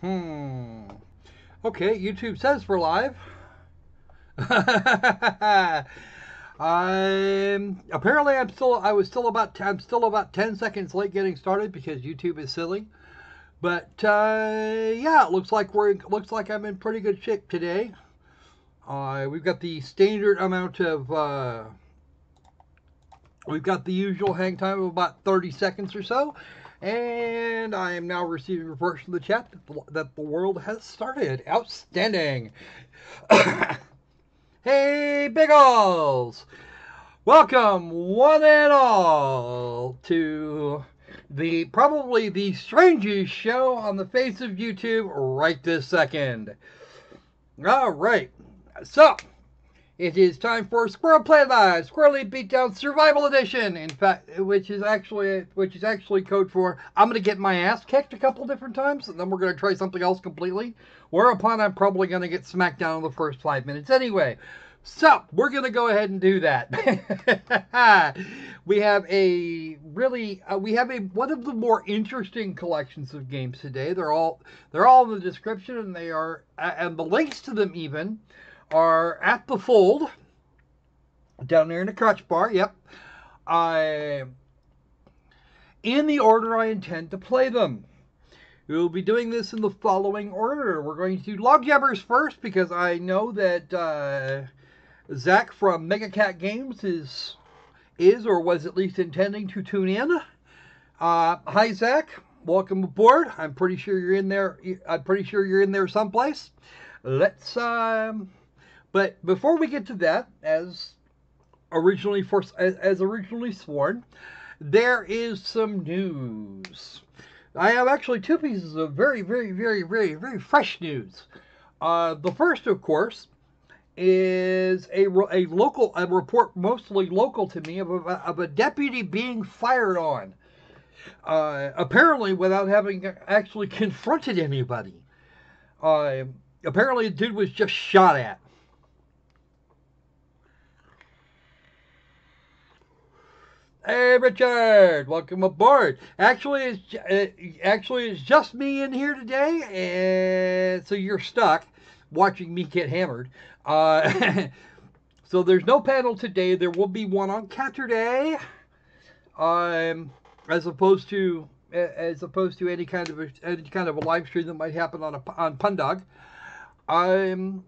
Okay, YouTube says we're live. I'm still about 10 seconds late getting started because YouTube is silly. But yeah, it looks like I'm in pretty good shape today. We've got the standard amount of we've got the usual hang time of about 30 seconds or so. And I am now receiving reports from the chat that the world has started. Outstanding. Hey, Biggles! Welcome, one and all, to probably the strangest show on the face of YouTube right this second. All right, so it is time for SquirrelPlay Live, Squirrelly Beatdown Survival Edition. In fact, which is actually code for I'm gonna get my ass kicked a couple different times, and then we're gonna try something else completely. Whereupon I'm probably gonna get smacked down in the first 5 minutes anyway. So we're gonna go ahead and do that. We have one of the more interesting collections of games today. They're all in the description, and and the links to them even are at the fold down there in the crotch bar. Yep. In the order I intend to play them. We'll be doing this in the following order. We're going to do Log Jabbers first because I know that Zack from Megacat Games is or was at least intending to tune in. Hi Zack, welcome aboard. I'm pretty sure you're in there. Someplace. Let's But before we get to that, as originally sworn, there is some news. I have actually two pieces of very, very, very, very, very fresh news. The first, of course, is a report mostly local to me of a deputy being fired on. Apparently without having actually confronted anybody. Apparently the dude was just shot at. Hey Richard, welcome aboard. Actually, it's just me in here today, and so you're stuck watching me get hammered. So there's no panel today. There will be one on Saturday, as opposed to any kind of a live stream that might happen on Pundog.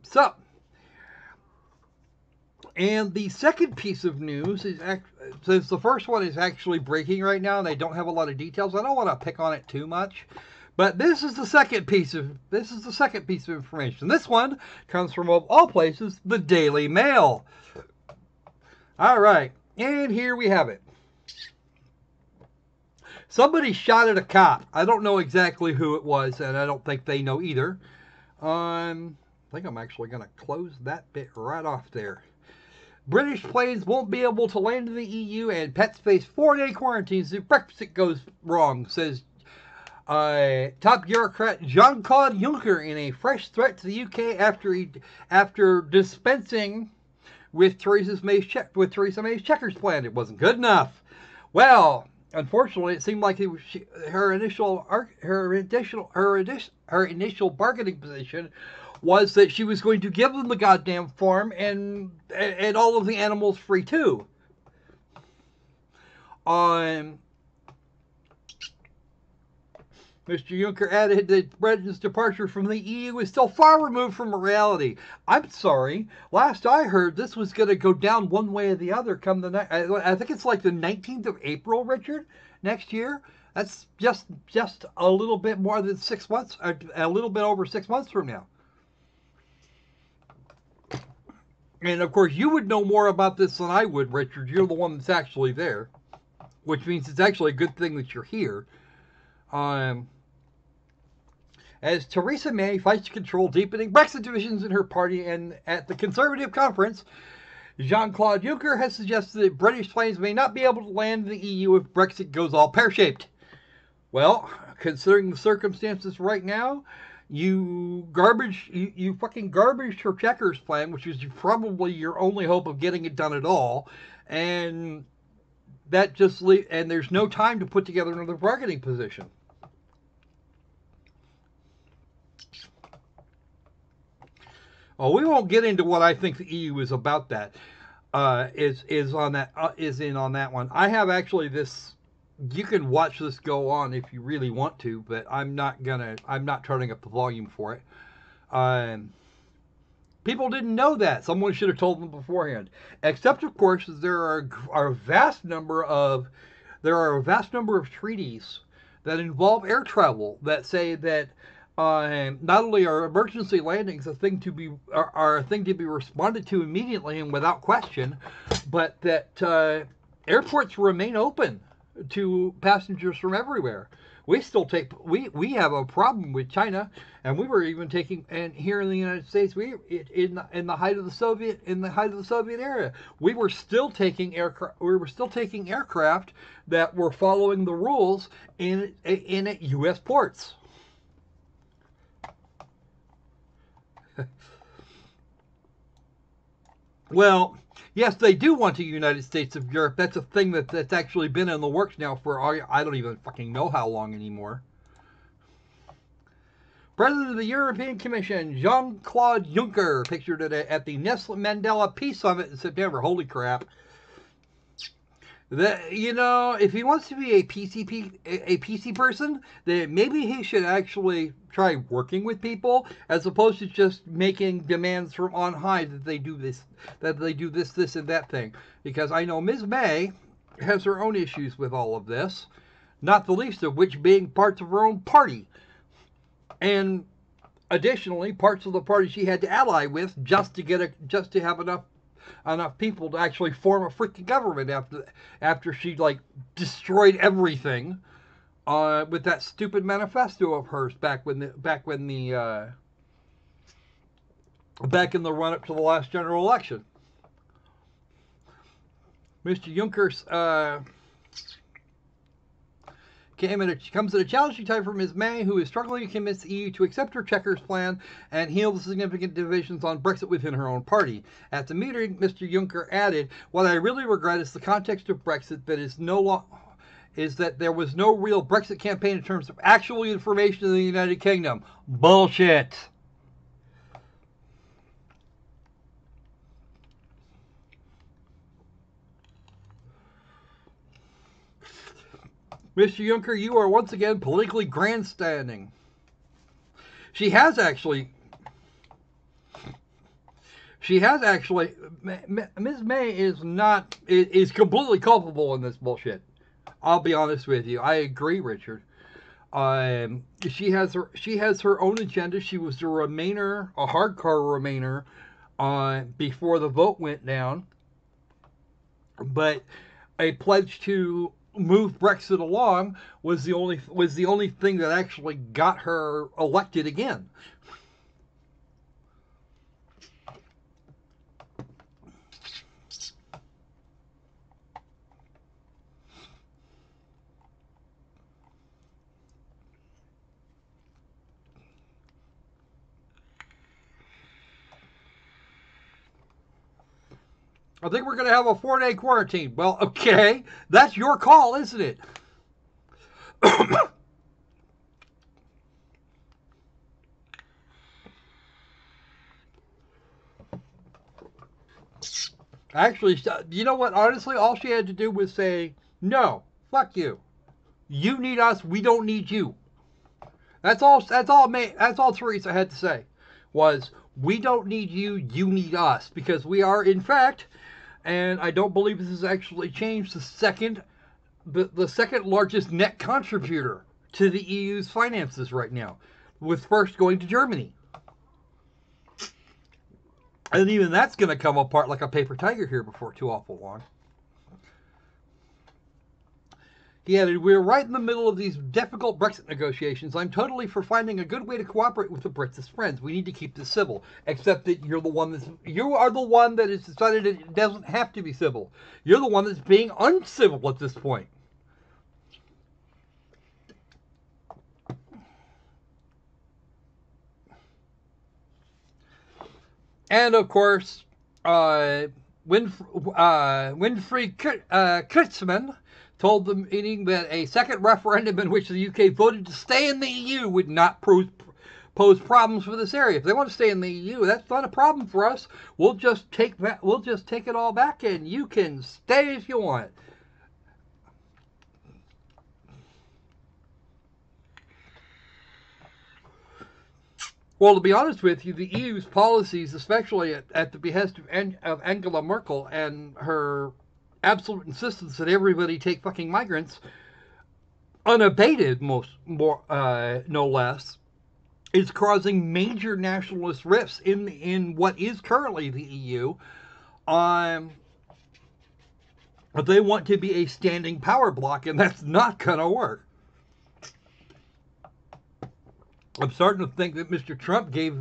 So. And the second piece of news is, since the first one is actually breaking right now and they don't have a lot of details, I don't want to pick on it too much. But this is the second piece of information. This one comes from, of all places, the Daily Mail. All right, and here we have it. Somebody shot at a cop. I don't know exactly who it was, and I don't think they know either. I think I'm actually going to close that bit right off there. British planes won't be able to land in the EU, and pets face 4-day quarantines if Brexit goes wrong, says top bureaucrat Jean-Claude Juncker in a fresh threat to the UK after dispensing with Theresa May's checkers plan. It wasn't good enough. Well, unfortunately, it seemed like her initial bargaining position was that she was going to give them the goddamn farm and all of the animals free too. Mr. Juncker added that Britain's departure from the EU is still far removed from reality. I'm sorry. Last I heard, this was going to go down one way or the other come I think it's like the 19th of April, Richard, next year. That's just a little bit more than 6 months, a little bit over 6 months from now. And of course, you would know more about this than I would, Richard. You're the one that's actually there, which means it's actually a good thing that you're here. As Theresa May fights to control deepening Brexit divisions in her party, and at the Conservative conference, Jean-Claude Juncker has suggested that British planes may not be able to land in the EU if Brexit goes all pear-shaped. Well, considering the circumstances right now, you fucking garbaged her checkers plan, which is probably your only hope of getting it done at all, and and there's no time to put together another bargaining position. Oh, we won't get into what I think the EU is about. That is in on that one. I have actually this. You can watch this go on if you really want to, but I'm not gonna. I'm not turning up the volume for it. Um, People didn't know that. Someone should have told them beforehand. Except, of course, are a vast number of treaties that involve air travel that say that not only are emergency landings are a thing to be responded to immediately and without question, but that airports remain open to passengers from everywhere. We have a problem with China, and we were even taking, and here in the United States, in the height of the Soviet era, we were still taking aircraft that were following the rules in at U.S. ports. Well, yes, they do want the United States of Europe. That's a thing that's actually been in the works now for I don't even fucking know how long anymore. President of the European Commission, Jean-Claude Juncker, pictured at the Nelson Mandela Peace Summit in September. Holy crap. If he wants to be a PC person, then maybe he should actually try working with people as opposed to just making demands from on high that they do this, and that thing. Because I know Ms. May has her own issues with all of this, not the least of which being parts of her own party. And additionally, parts of the party she had to ally with just to have enough people to actually form a freaking government after she destroyed everything with that stupid manifesto of hers back in the run up to the last general election. Mr. Juncker's comes at a challenging time for Ms. May, who is struggling to convince the EU to accept her checkers plan and heal the significant divisions on Brexit within her own party. At the meeting, Mr. Juncker added, "What I really regret is the context of Brexit is that there was no real Brexit campaign in terms of actual information in the United Kingdom." Bullshit. Mr. Juncker, you are once again politically grandstanding. Ms. May is completely culpable in this bullshit. I'll be honest with you. I agree, Richard. She has her own agenda. She was a Remainer, a hardcore Remainer, before the vote went down. But a pledge to move Brexit along was the only thing that actually got her elected again. I think we're going to have a 4-day quarantine. Well, okay. That's your call, isn't it? Actually, you know what? Honestly, all she had to do was say, "No, fuck you. You need us. We don't need you." That's all Theresa had to say was, "We don't need you. You need us." Because we are, in fact, and I don't believe this has actually changed, the second largest net contributor to the EU's finances right now, with first going to Germany. And even that's going to come apart like a paper tiger here before too awful long. He added, "We're right in the middle of these difficult Brexit negotiations. I'm totally for finding a good way to cooperate with the Brits as friends. We need to keep this civil. Except that you are the one that has decided it doesn't have to be civil. You're the one that's being uncivil at this point." And of course, Winfried Kreutzmann told the meeting that a second referendum in which the UK voted to stay in the EU would not pose problems for this area. If they want to stay in the EU, that's not a problem for us. We'll just take that. We'll just take it all back, and you can stay if you want. Well, to be honest with you, the EU's policies, especially at the behest of Angela Merkel and her absolute insistence that everybody take fucking migrants, unabated, no less, is causing major nationalist rifts in what is currently the EU. But they want to be a standing power block, and that's not gonna work. I'm starting to think that Mr. Trump gave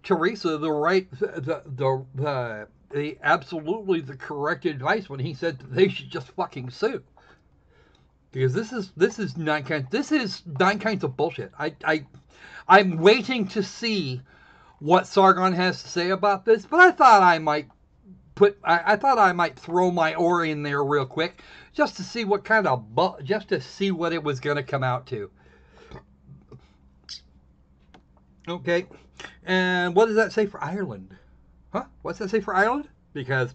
Theresa the right, the absolutely the correct advice when he said that they should just fucking sue. Because this is nine kinds of bullshit. I'm waiting to see what Sargon has to say about this, but I thought I might throw my oar in there real quick just to see what kind of just to see what it was going to come out to. Okay, and what does that say for Ireland? Huh? What's that say for Ireland? Because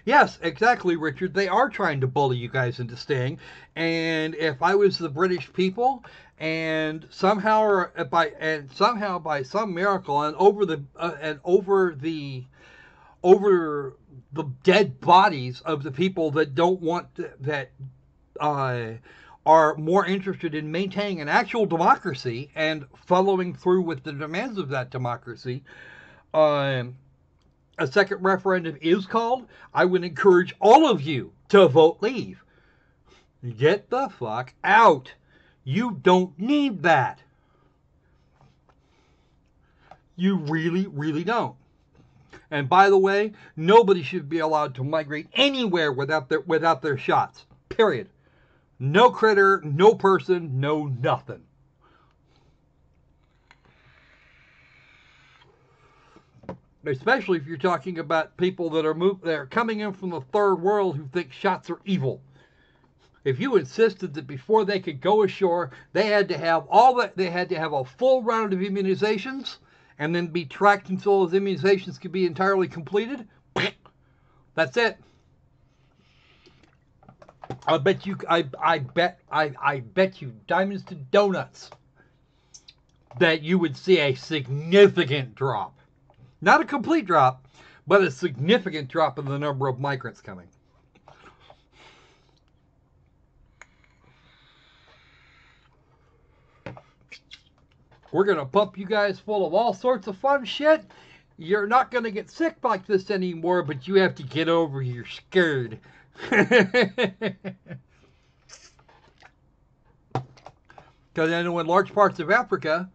yes, exactly, Richard. They are trying to bully you guys into staying. And if I was the British people, and somehow by some miracle, and over the dead bodies of the people that don't want that are more interested in maintaining an actual democracy and following through with the demands of that democracy, a second referendum is called, I would encourage all of you to vote leave. Get the fuck out. You don't need that. You really, really don't. And by the way, nobody should be allowed to migrate anywhere without their shots. Period. No critter, no person, no nothing. Especially if you're talking about people that are coming in from the third world who think shots are evil. If you insisted that before they could go ashore, they had to have a full round of immunizations and then be tracked until those immunizations could be entirely completed, that's it. I bet you diamonds to donuts that you would see a significant drop. Not a complete drop, but a significant drop in the number of migrants coming. We're going to pump you guys full of all sorts of fun shit. You're not going to get sick like this anymore, but you have to get over you're scared. Because I know in large parts of Africa,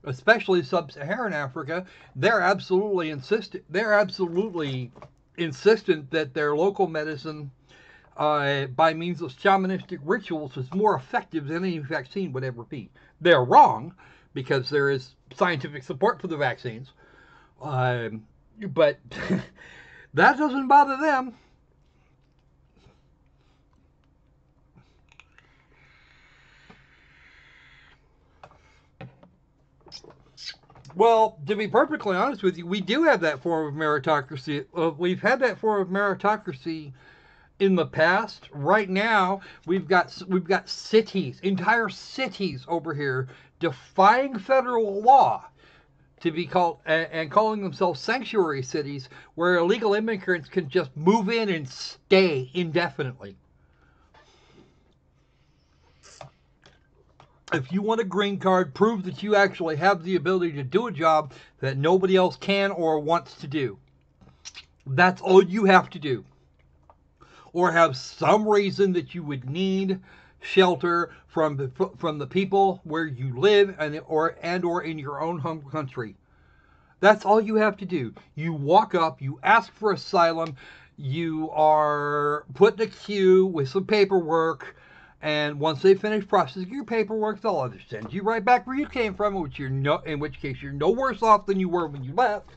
especially sub-Saharan Africa, they're absolutely insistent that their local medicine, by means of shamanistic rituals, is more effective than any vaccine would ever be. They're wrong, because there is scientific support for the vaccines, but that doesn't bother them. Well, to be perfectly honest with you, we do have that form of meritocracy. We've had that form of meritocracy in the past. Right now, we've got cities, entire cities over here, defying federal law to be called and calling themselves sanctuary cities, where illegal immigrants can just move in and stay indefinitely. If you want a green card, prove that you actually have the ability to do a job that nobody else can or wants to do. That's all you have to do. Or have some reason that you would need shelter from the people where you live and or in your own home country. That's all you have to do. You walk up, you ask for asylum, you are put in a queue with some paperwork, and once they finish processing your paperwork, they'll either send you right back where you came from, in which case you're no worse off than you were when you left.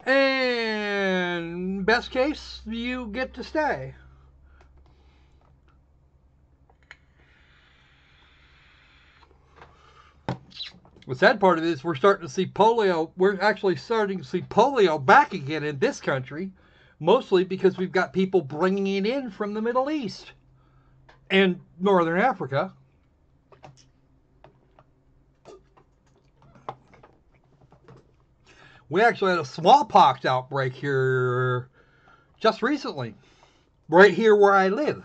And best case, you get to stay. The sad part of it is we're starting to see polio. We're actually starting to see polio back again in this country, mostly because we've got people bringing it in from the Middle East and Northern Africa. We actually had a smallpox outbreak here just recently, right here where I live.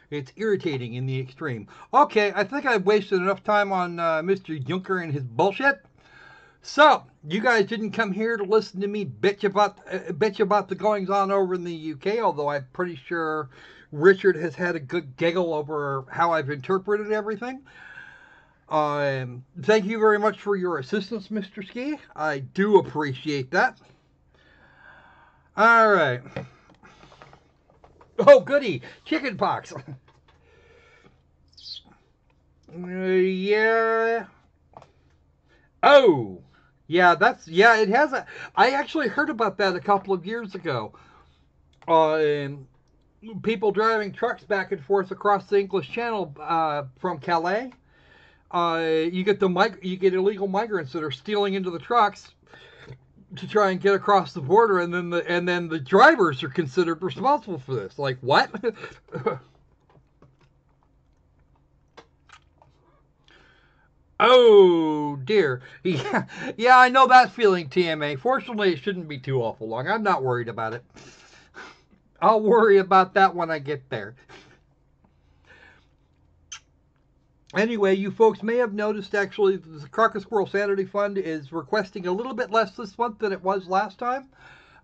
It's irritating in the extreme. Okay, I think I've wasted enough time on Mr. Junker and his bullshit. So, you guys didn't come here to listen to me bitch about the goings on over in the UK, although I'm pretty sure Richard has had a good giggle over how I've interpreted everything. Thank you very much for your assistance, Mr. Ski. I do appreciate that. All right. Oh, goody. Chicken pox. Yeah. Oh. Yeah, it has I actually heard about that a couple of years ago. People driving trucks back and forth across the English Channel from Calais. You get illegal migrants that are stealing into the trucks to try and get across the border, and then the drivers are considered responsible for this. Like, what? Oh dear. Yeah, I know that feeling, TMA. Fortunately, it shouldn't be too awful long. I'm not worried about it. I'll worry about that when I get there. Anyway, you folks may have noticed, actually, the Crocker Squirrel Sanity Fund is requesting a little bit less this month than it was last time.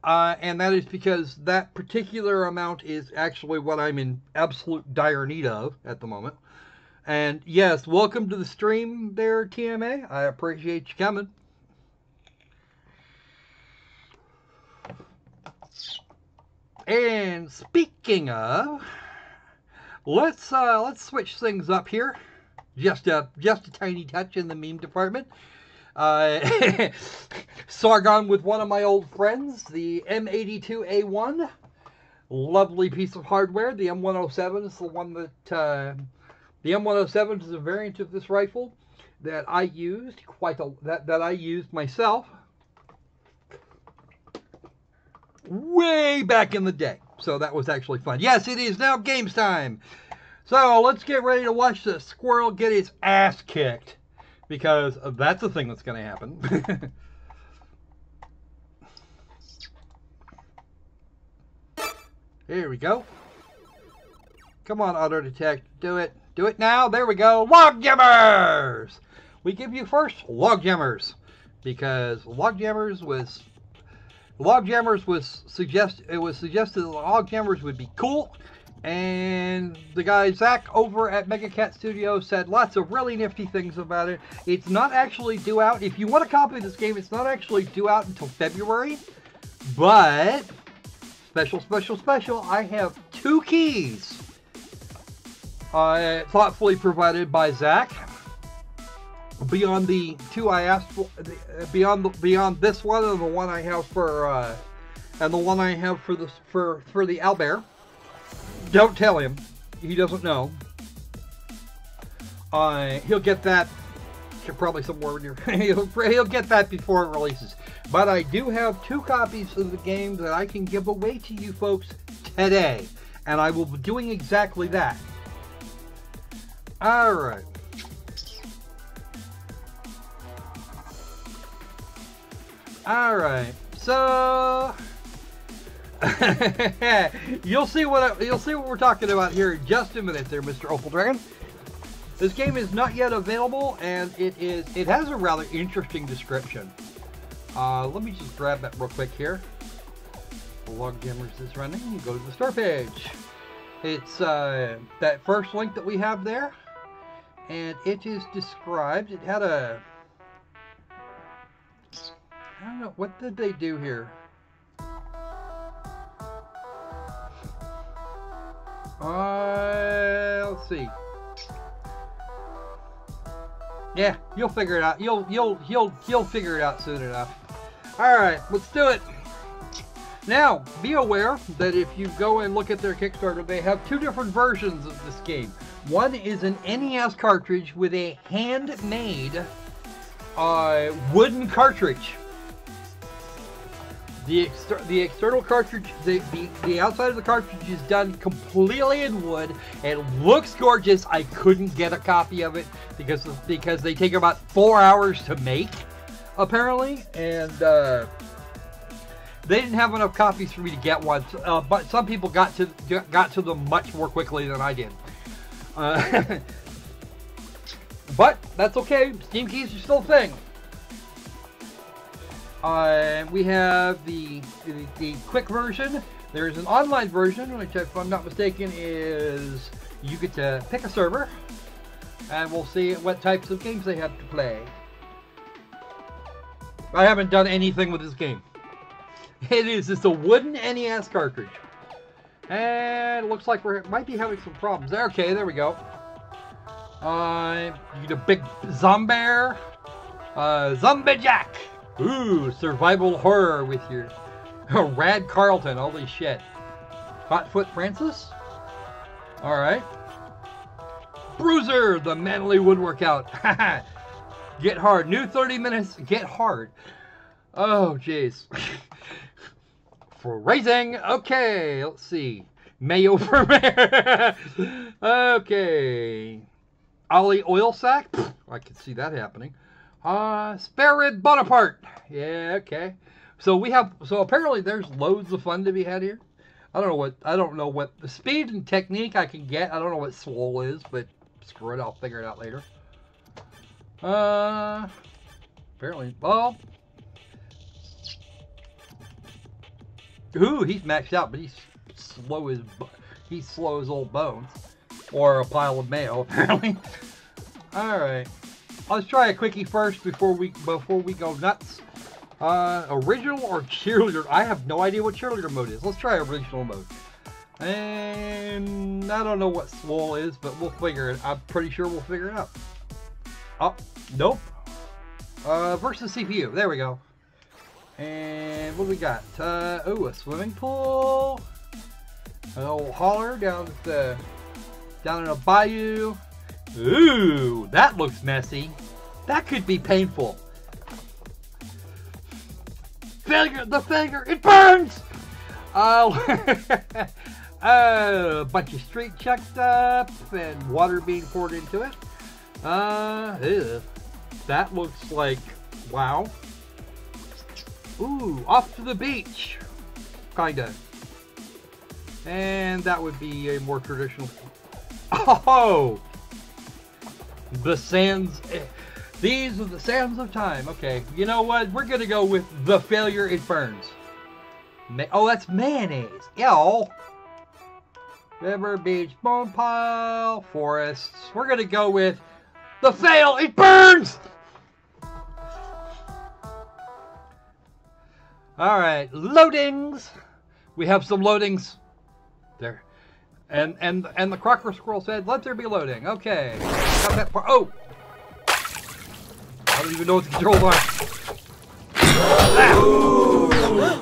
And that is because that particular amount is actually what I'm in absolute dire need of at the moment. And yes, welcome to the stream there, TMA. I appreciate you coming. And speaking of, let's switch things up here. Just a tiny touch in the meme department. Sargon with one of my old friends, the M82A1. Lovely piece of hardware. The M107 is the one that the M107 is a variant of this rifle that I used that I used myself way back in the day. So that was actually fun. Yes, it is now games time. So let's get ready to watch the squirrel get his ass kicked, because that's the thing that's going to happen. Here we go. Come on, auto detect. Do it. Do it now. There we go. Log jammers. We give you first log jammers, because log jammers was suggested that log jammers would be cool. And the guy Zack over at Megacats Studios said lots of really nifty things about it. It's not actually due out. If you want a copy of this game, it's not actually due out until February. But special, I have 2 keys thoughtfully provided by Zack. Beyond the 2 I asked for, beyond this one and the one I have for for the owlbear. Don't tell him. He doesn't know. He'll get that probably somewhere near. He'll get that before it releases. But I do have 2 copies of the game that I can give away to you folks today, and I will be doing exactly that. All right. All right. So. You'll see what we're talking about here in just a minute there, Mr. Opal Dragon. This game is not yet available, and it has a rather interesting description. Let me just grab that real quick here. The log jammers is running. You go to the store page. It's that first link that we have there, and it is described. It had a, I don't know, what did they do here? Let's see. Yeah, you'll figure it out. You'll figure it out soon enough. All right, let's do it. Now, be aware that if you go and look at their Kickstarter, they have two different versions of this game. One is an NES cartridge with a handmade wooden cartridge. The external cartridge, the outside of the cartridge is done completely in wood. It looks gorgeous. I couldn't get a copy of it because they take about 4 hours to make, apparently, and they didn't have enough copies for me to get one. But some people got to them much more quickly than I did. But that's okay. Steam keys are still a thing. We have the quick version. There's an online version, which, if I'm not mistaken, is you get to pick a server, and we'll see what types of games they have to play. I haven't done anything with this game. It is just a wooden NES cartridge, and it looks like we might be having some problems there. Okay, there we go. You get a big zombie, Zombie Jack. Ooh, survival horror with your Rad Carlton. Holy shit. Hotfoot Francis? Alright. Bruiser, the manly wood workout. Get hard. New 30 minutes. Get hard. Oh, jeez. For raising. Okay, let's see. Mayo for mayor. Okay. Ollie Oil Sack. I can see that happening. Spare rib Bonaparte. Yeah, okay. So apparently there's loads of fun to be had here. I don't know what the speed and technique I can get. I don't know what swole is, but screw it, I'll figure it out later. Apparently, well. Ooh, he's maxed out, but he's slow as old bones. Or a pile of mayo, apparently. Alright. Let's try a quickie first before we go nuts. Original or cheerleader? I have no idea what cheerleader mode is. Let's try original mode. And I don't know what swole is, but we'll figure it. I'm pretty sure we'll figure it out. Oh, nope. Versus CPU. There we go. And what do we got? Oh, a swimming pool. An old holler down in a bayou. Ooh, that looks messy. That could be painful. The failure, it burns! A bunch of street checked up and water being poured into it. Ew. That looks like, wow. Ooh, off to the beach. Kinda. And that would be a more traditional. Oh! The sands. These are the sands of time. Okay, you know what? We're gonna go with the failure, it burns. Oh, that's mayonnaise. Ew. River, beach, bone pile, forests. We're gonna go with the fail, it burns! Alright, loadings. We have some loadings. There. And the Crocker Squirrel said, let there be loading. Okay. Got that part. Oh! I don't even know what the controls are. Ah.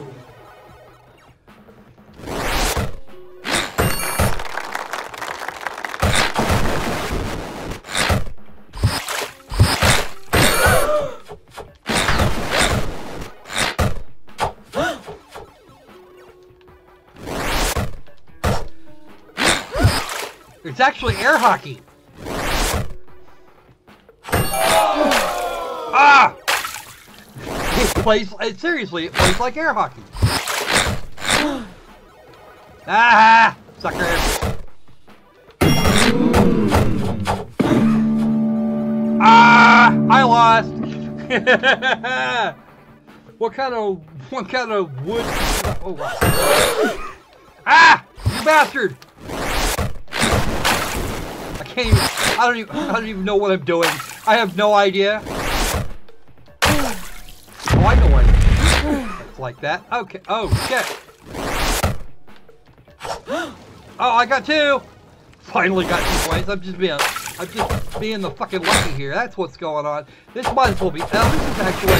It's actually air hockey. Ah! Seriously, it plays like air hockey. Ah! Sucker. Ah! I lost. What kind of wood? Oh, wow. Ah! You bastard! I don't even know what I'm doing. I have no idea. Oh, I know what. It's like that. Okay. Oh, shit. Oh, I got 2. Finally got 2 points. I'm just being the fucking lucky here. That's what's going on. This might as well be. Now, this is actually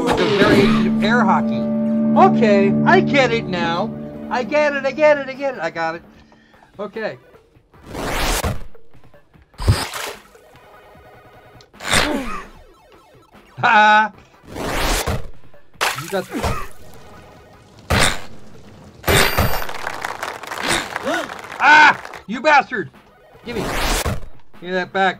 like a variation of air hockey. Okay, I get it now. I get it. I got it. Okay. Ha! You got. Ah! You bastard! Give me that back.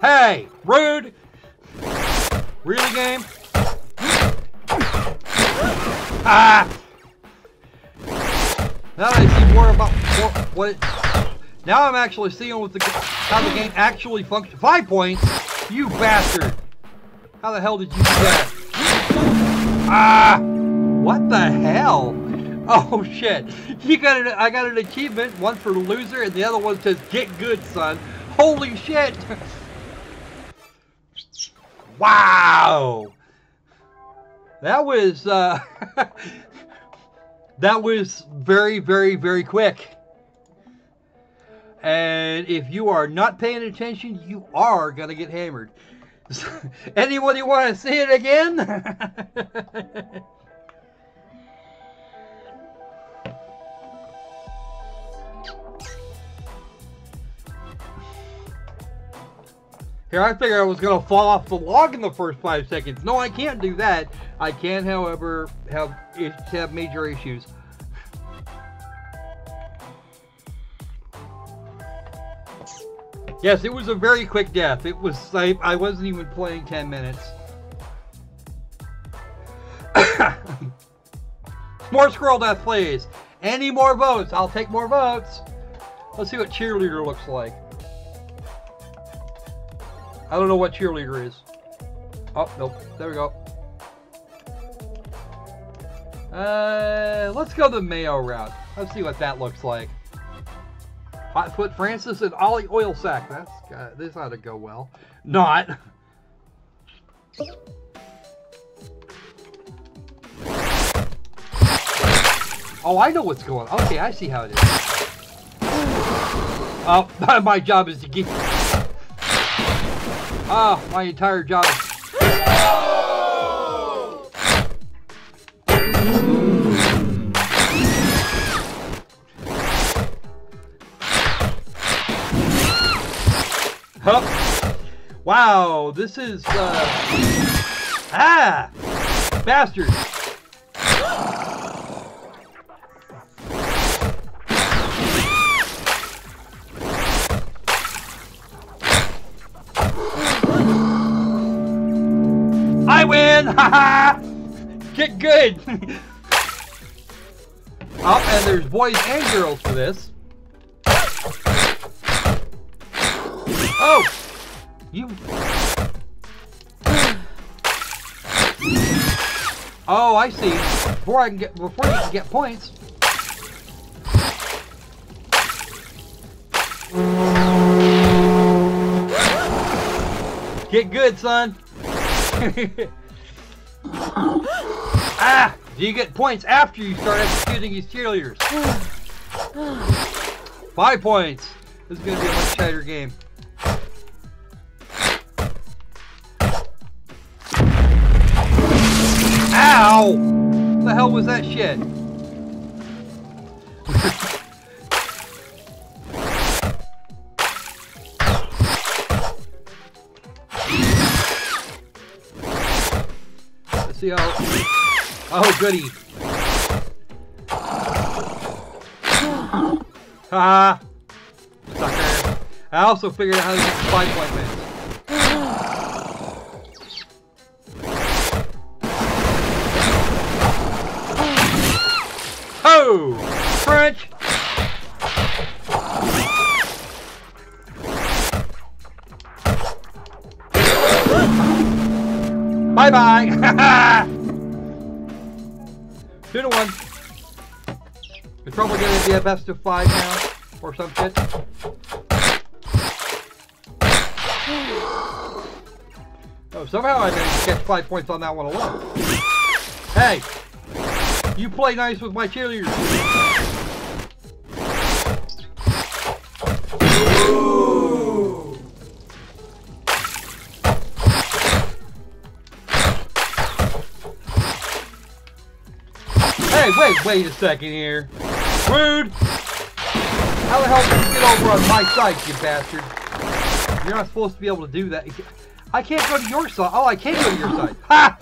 Hey! Rude! Really, game? Ah! Now that I see more about what now I'm actually seeing what how the game actually functions. 5 points? You bastard! How the hell did you do that? Ah! What the hell? Oh shit! I got an achievement, one for the loser, and the other one says "Get good, son." Holy shit! Wow! That was that was very, very, very quick. And if you are not paying attention, you are gonna get hammered. Anybody want to see it again? Here, I figured I was going to fall off the log in the first 5 seconds. No, I can't do that. I can, however, have major issues. Yes, it was a very quick death. It was like I wasn't even playing 10 minutes. More Squirrel Death, please. Any more votes? I'll take more votes. Let's see what cheerleader looks like. I don't know what cheerleader is. Oh, nope. There we go. Let's go the Mayo route. Let's see what that looks like. Hotfoot Francis and Ollie Oil Sack. This ought to go well. Not. Oh, I know what's going on. Okay, I see how it is. Oh, my job is to get... Ah, my entire job is... Huh. Wow, this is... Ah! Bastard! I win! Haha! Get good! Oh, and there's boys and girls for this. Oh! You... Oh, I see. Before you can get points. Get good, son. Ah! You get points after you start executing these cheerleaders. 5 points. This is going to be a much tighter game. Ow! What the hell was that shit? Let's see how... Oh, goody. Ha! Sucker. I also figured out how to get the 5-point wins. Oh! French! Bye-bye! 2-1. It's probably going to be a best of 5 now, or some shit. Oh, somehow I managed to catch 5 points on that one alone. Hey! You play nice with my cheerleaders. Ooh. wait a second here. Rude! How the hell did you get over on my side, you bastard? You're not supposed to be able to do that. I can't go to your side. Oh, I can't go to your side. Ha!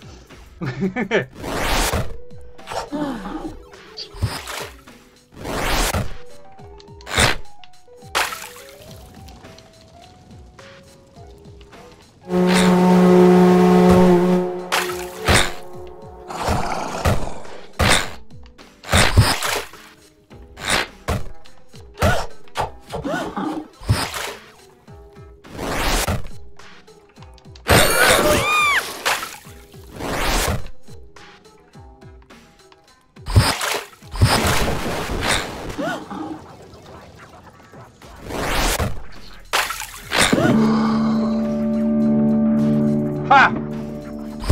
Ha!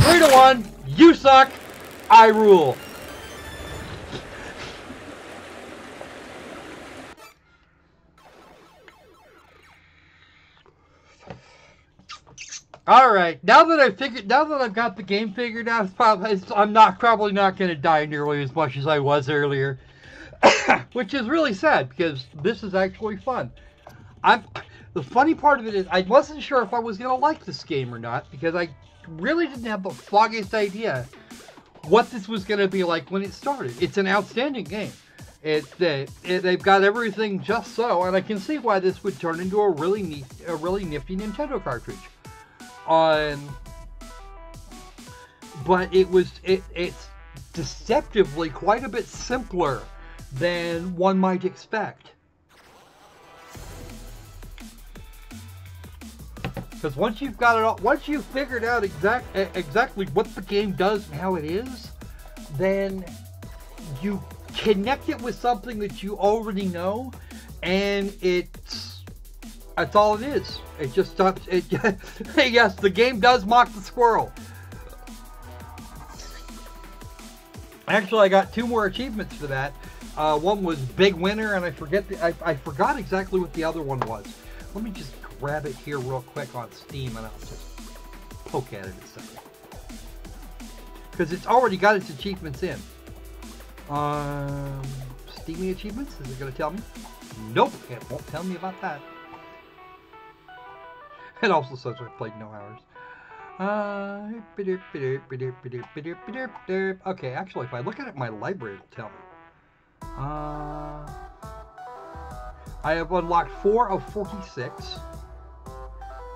3-1. You suck. I rule. All right. Now that I've got the game figured out, I'm probably not going to die nearly as much as I was earlier, which is really sad because this is actually fun. The funny part of it is I wasn't sure if I was going to like this game or not because I really didn't have the foggiest idea what this was going to be like when it started. It's an outstanding game. They've got everything just so, and I can see why this would turn into a really nifty Nintendo cartridge. But it's deceptively quite a bit simpler than one might expect. Because once you've got it all, once you've figured out exactly what the game does and how it is, then you connect it with something that you already know, and that's all it is. It just stops. Yes, the game does mock the squirrel. Actually, I got 2 more achievements for that. One was Big Winner, and I forgot exactly what the other one was. Let me just grab it here real quick on Steam, and I'll just poke at it a second. Because it's already got its achievements in. Steamy achievements? Is it going to tell me? Nope, it won't tell me about that. It also says I played no hours. Okay, actually, if I look at it in my library, it'll tell me. I have unlocked 4 of 46,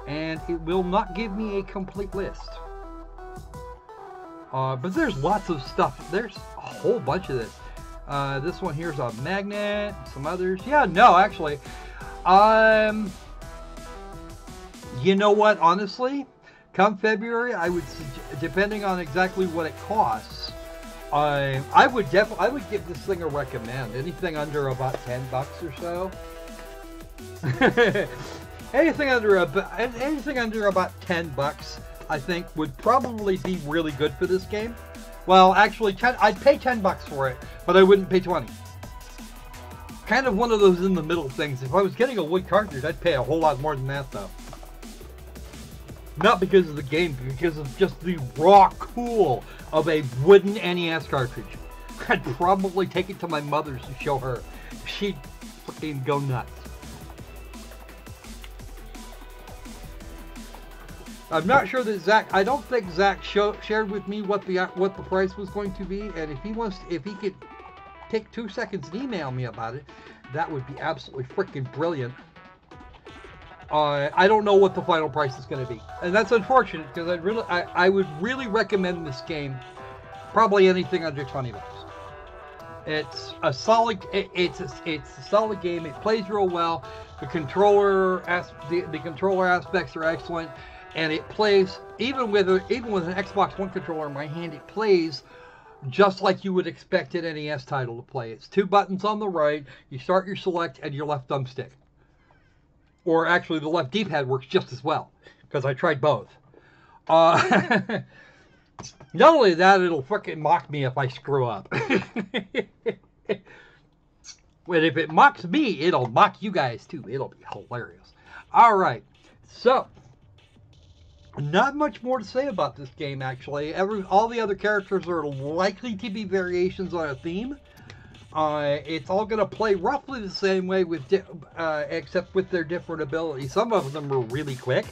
and it will not give me a complete list. But there's lots of stuff. There's a whole bunch of this. This one here's a magnet, some others. Yeah, no, actually. You know what, honestly? Come February, I would, depending on exactly what it costs, I would give this thing a recommend. Anything under about $10 or so. anything under about $10, I think, would probably be really good for this game. Well, actually, I'd pay $10 for it, but I wouldn't pay 20. Kind of one of those in the middle things. If I was getting a wood cartridge, I'd pay a whole lot more than that, though. Not because of the game, but because of just the raw cool of a wooden NES cartridge. I'd probably take it to my mother's to show her. She'd freaking go nuts. I'm not sure that Zack. I don't think Zack shared with me what the price was going to be, and if he could take 2 seconds and email me about it, that would be absolutely freaking brilliant. I don't know what the final price is going to be, and that's unfortunate because I would really recommend this game. Probably anything under $20. It's a solid. It's a solid game. It plays real well. The controller aspects are excellent, and it plays even with an Xbox One controller in my hand. It plays just like you would expect an NES title to play. It's 2 buttons on the right. You start your select and your left thumbstick. Or actually, the left D-pad works just as well, because I tried both. Not only that, it'll frickin' mock me if I screw up. But if it mocks me, it'll mock you guys too. It'll be hilarious. Alright, so, Not much more to say about this game, actually. All the other characters are likely to be variations on a theme. It's all going to play roughly the same way, except with their different abilities. Some of them are really quick.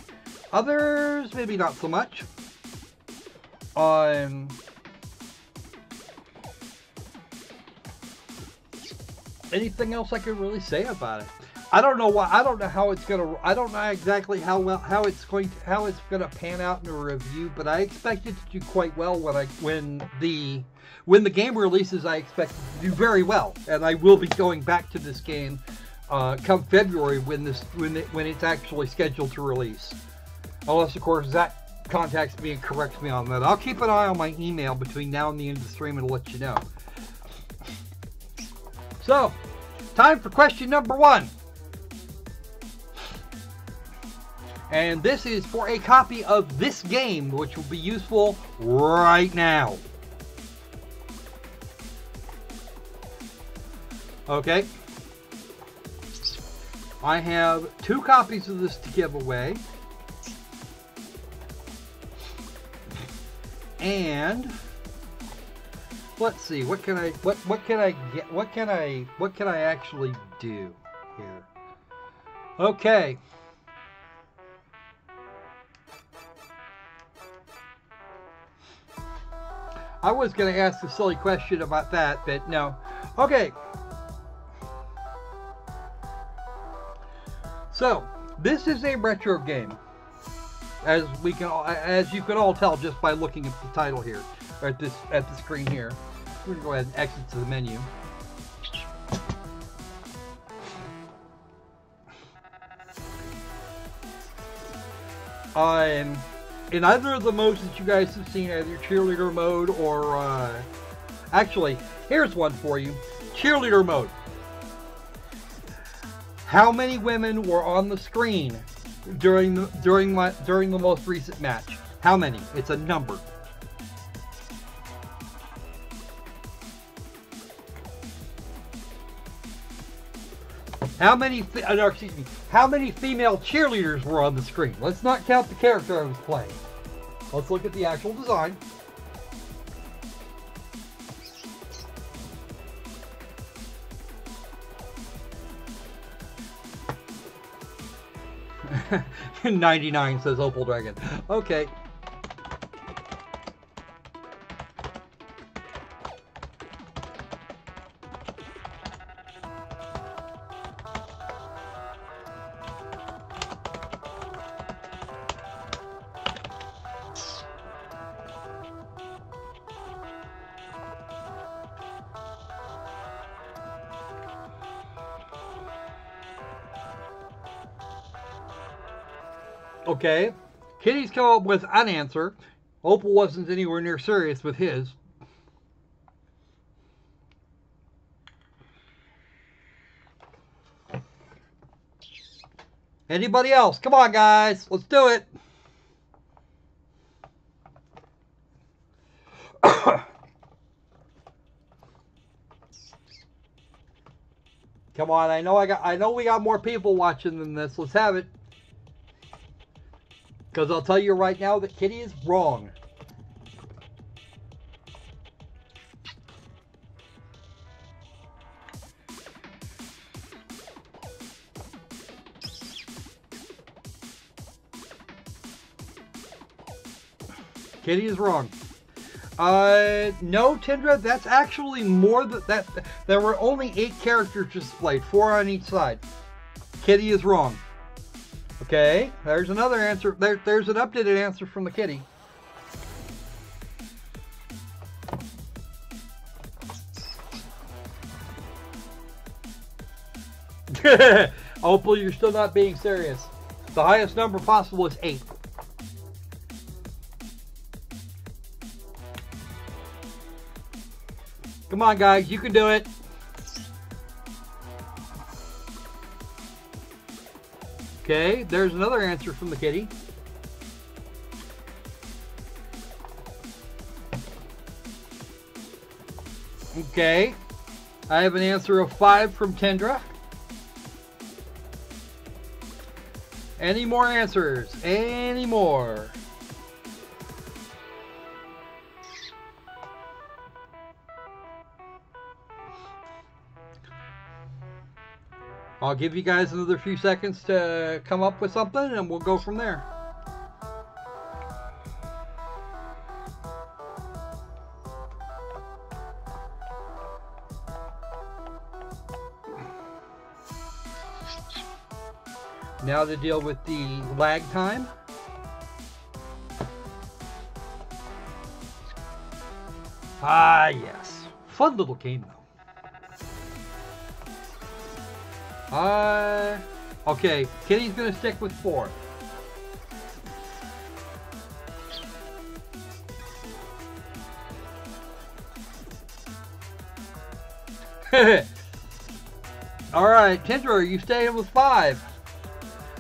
Others, maybe not so much. Anything else I can really say about it? I don't know why. I don't know how it's gonna. I don't know exactly how it's gonna pan out in a review. But I expect it to do quite well when the game releases. I expect it to do very well, and I will be going back to this game come February when it's actually scheduled to release. Unless, of course, Zack contacts me and corrects me on that. I'll keep an eye on my email between now and the end of the stream and let you know. So, time for question number 1. And this is for a copy of this game, which will be useful right now. Okay. I have 2 copies of this to give away. And let's see, what can I actually do here? Okay. I was going to ask a silly question about that, but no. Okay. So, this is a retro game. As you can all tell just by looking at the title here, or at the screen here. We're going to go ahead and exit to the menu. In either of the modes that you guys have seen, either cheerleader mode or actually, here's one for you. Cheerleader mode. How many women were on the screen during the most recent match? How many? It's a number. How many female cheerleaders were on the screen? Let's not count the character I was playing. Let's look at the actual design. $99 says Opal Dragon. Okay. Okay, Kitty's come up with an answer. Opal wasn't anywhere near serious with his. Anybody else? Come on, guys. Let's do it. Come on. I know we got more people watching than this. Let's have it. Because I'll tell you right now that Kitty is wrong. Kitty is wrong. No, Tindra, that's actually more than that. There were only 8 characters displayed, 4 on each side. Kitty is wrong. Okay, there's another answer. There's an updated answer from the Kitty. Opal, you're still not being serious. The highest number possible is 8. Come on, guys, you can do it. Okay, there's another answer from the Kitty. Okay, I have an answer of 5 from Tindra. Any more answers? Any more? I'll give you guys another few seconds to come up with something, and we'll go from there. Now to deal with the lag time. Ah, yes. Fun little game, though. Okay, Kitty's gonna stick with 4. Alright, Tindra, are you staying with 5?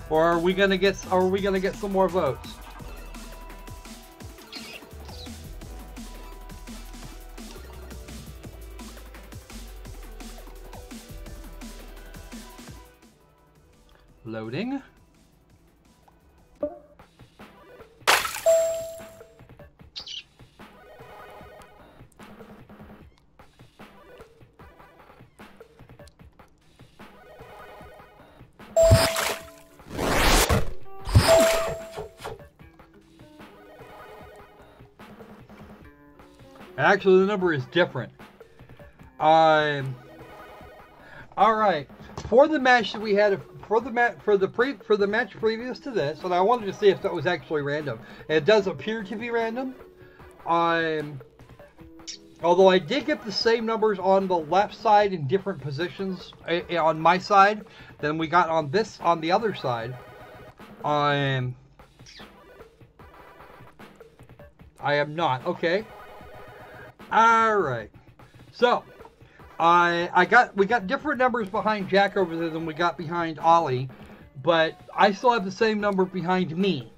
Or are we gonna get some more votes? Loading. Actually, the number is different. All right. For the match that we had, for the match previous to this, and I wanted to see if that was actually random. It does appear to be random. Although I did get the same numbers on the left side in different positions on my side than we got on the other side. I am not. Okay. All right. So, we got different numbers behind Jack over there than we got behind Ollie, but I still have the same number behind me,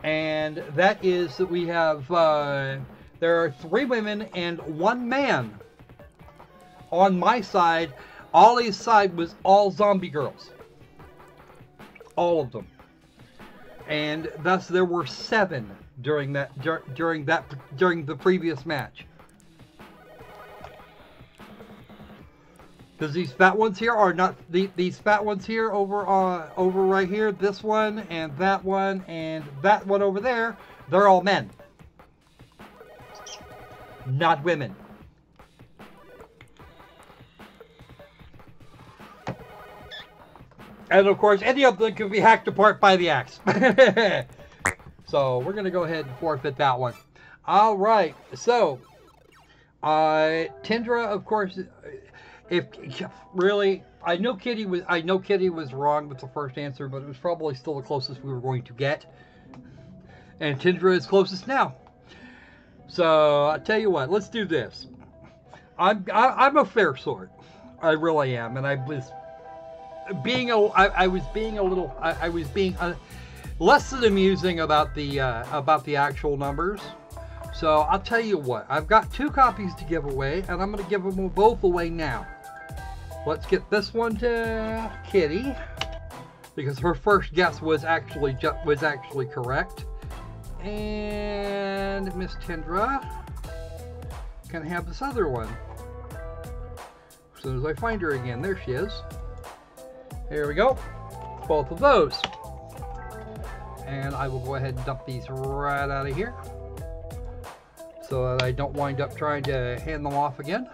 and that is that we have there are 3 women and 1 man. On my side, Ollie's side was all zombie girls, all of them, and thus there were 7 during the previous match. Because these fat ones here are not these fat ones here over right here. This one and that one over there. They're all men, not women. And of course, any of them can be hacked apart by the axe. So we're gonna go ahead and forfeit that one. All right. So, Tindra, of course. If really, I know Kitty was wrong with the first answer, but it was probably still the closest we were going to get. And Tindra is closest now. So I tell you what, let's do this. I'm a fair sort, I really am, and I was being less than amusing about the actual numbers. So I'll tell you what, I've got 2 copies to give away, and I'm going to give them both away now. Let's get this one to Kitty, because her first guess was actually correct. And Miss Tindra can have this other one. As soon as I find her again, there she is. Here we go, both of those. And I will go ahead and dump these right out of here, so that I don't wind up trying to hand them off again.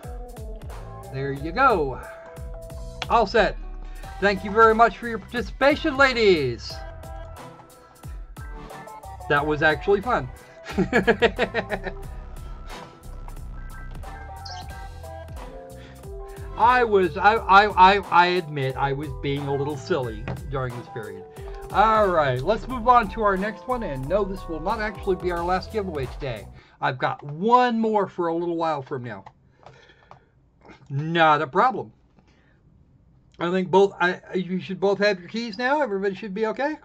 There you go. All set. Thank you very much for your participation, ladies. That was actually fun. I admit I was being a little silly during this period. All right, let's move on to our next one, and no, this will not actually be our last giveaway today. I've got one more for a little while from now. Not a problem. I think you should both have your keys now. Everybody should be okay.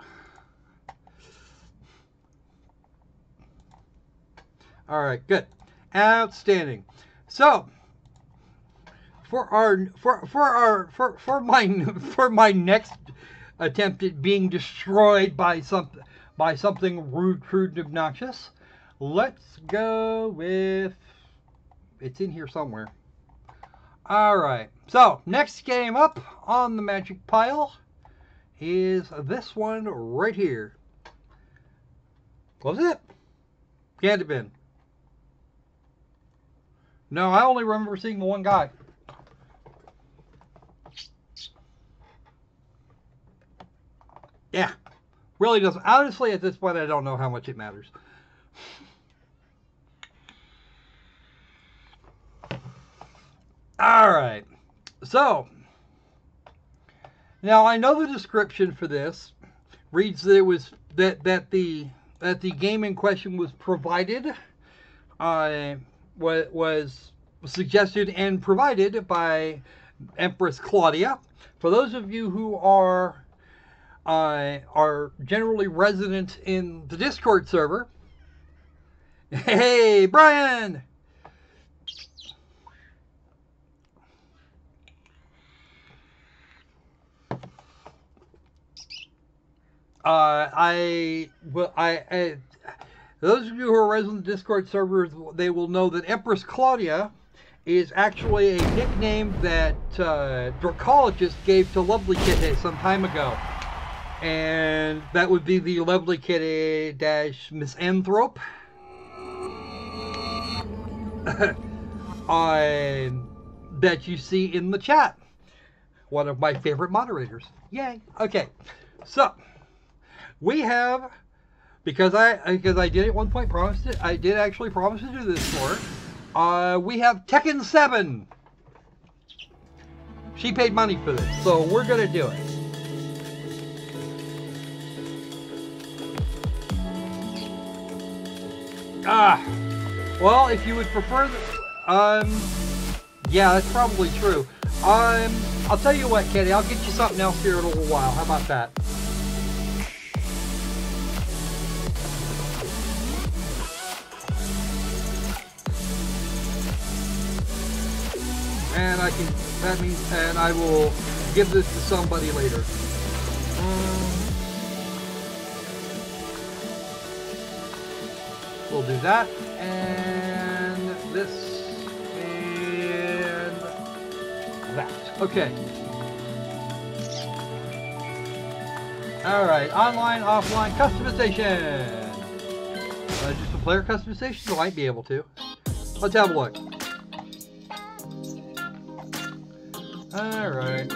All right, good, outstanding. So, for my next attempt at being destroyed by something rude, crude, and obnoxious, let's go with, it's in here somewhere. All right, So, next game up on the magic pile is this one right here. What was it? Can't have been. No, I only remember seeing the one guy. Yeah. Really doesn't. Honestly, at this point, I don't know how much it matters. Alright. So, now I know the description for this reads that it was that the game in question was provided, was suggested and provided by Empress Clawdia. For those of you who are generally resident in the Discord server, hey Brian. Those of you who are resident Discord servers, they will know that Empress Clawdia is actually a nickname that Dracologist gave to Lovely Kitty some time ago. And that would be the Lovely Kitty dash Misanthrope. That you see in the chat. One of my favorite moderators. Yay. Okay. So, we have, because I did at one point promised it, I did actually promise to do this for her. We have Tekken 7. She paid money for this, so we're gonna do it. Well, if you would prefer, yeah, that's probably true. I'll tell you what, Kitty, I'll get you something else here in a little while. How about that? And that means, and I will give this to somebody later. We'll do that, and this, and that. Okay. Alright, online, offline customization. Just a player customization? I might be able to. Let's have a look. Alright.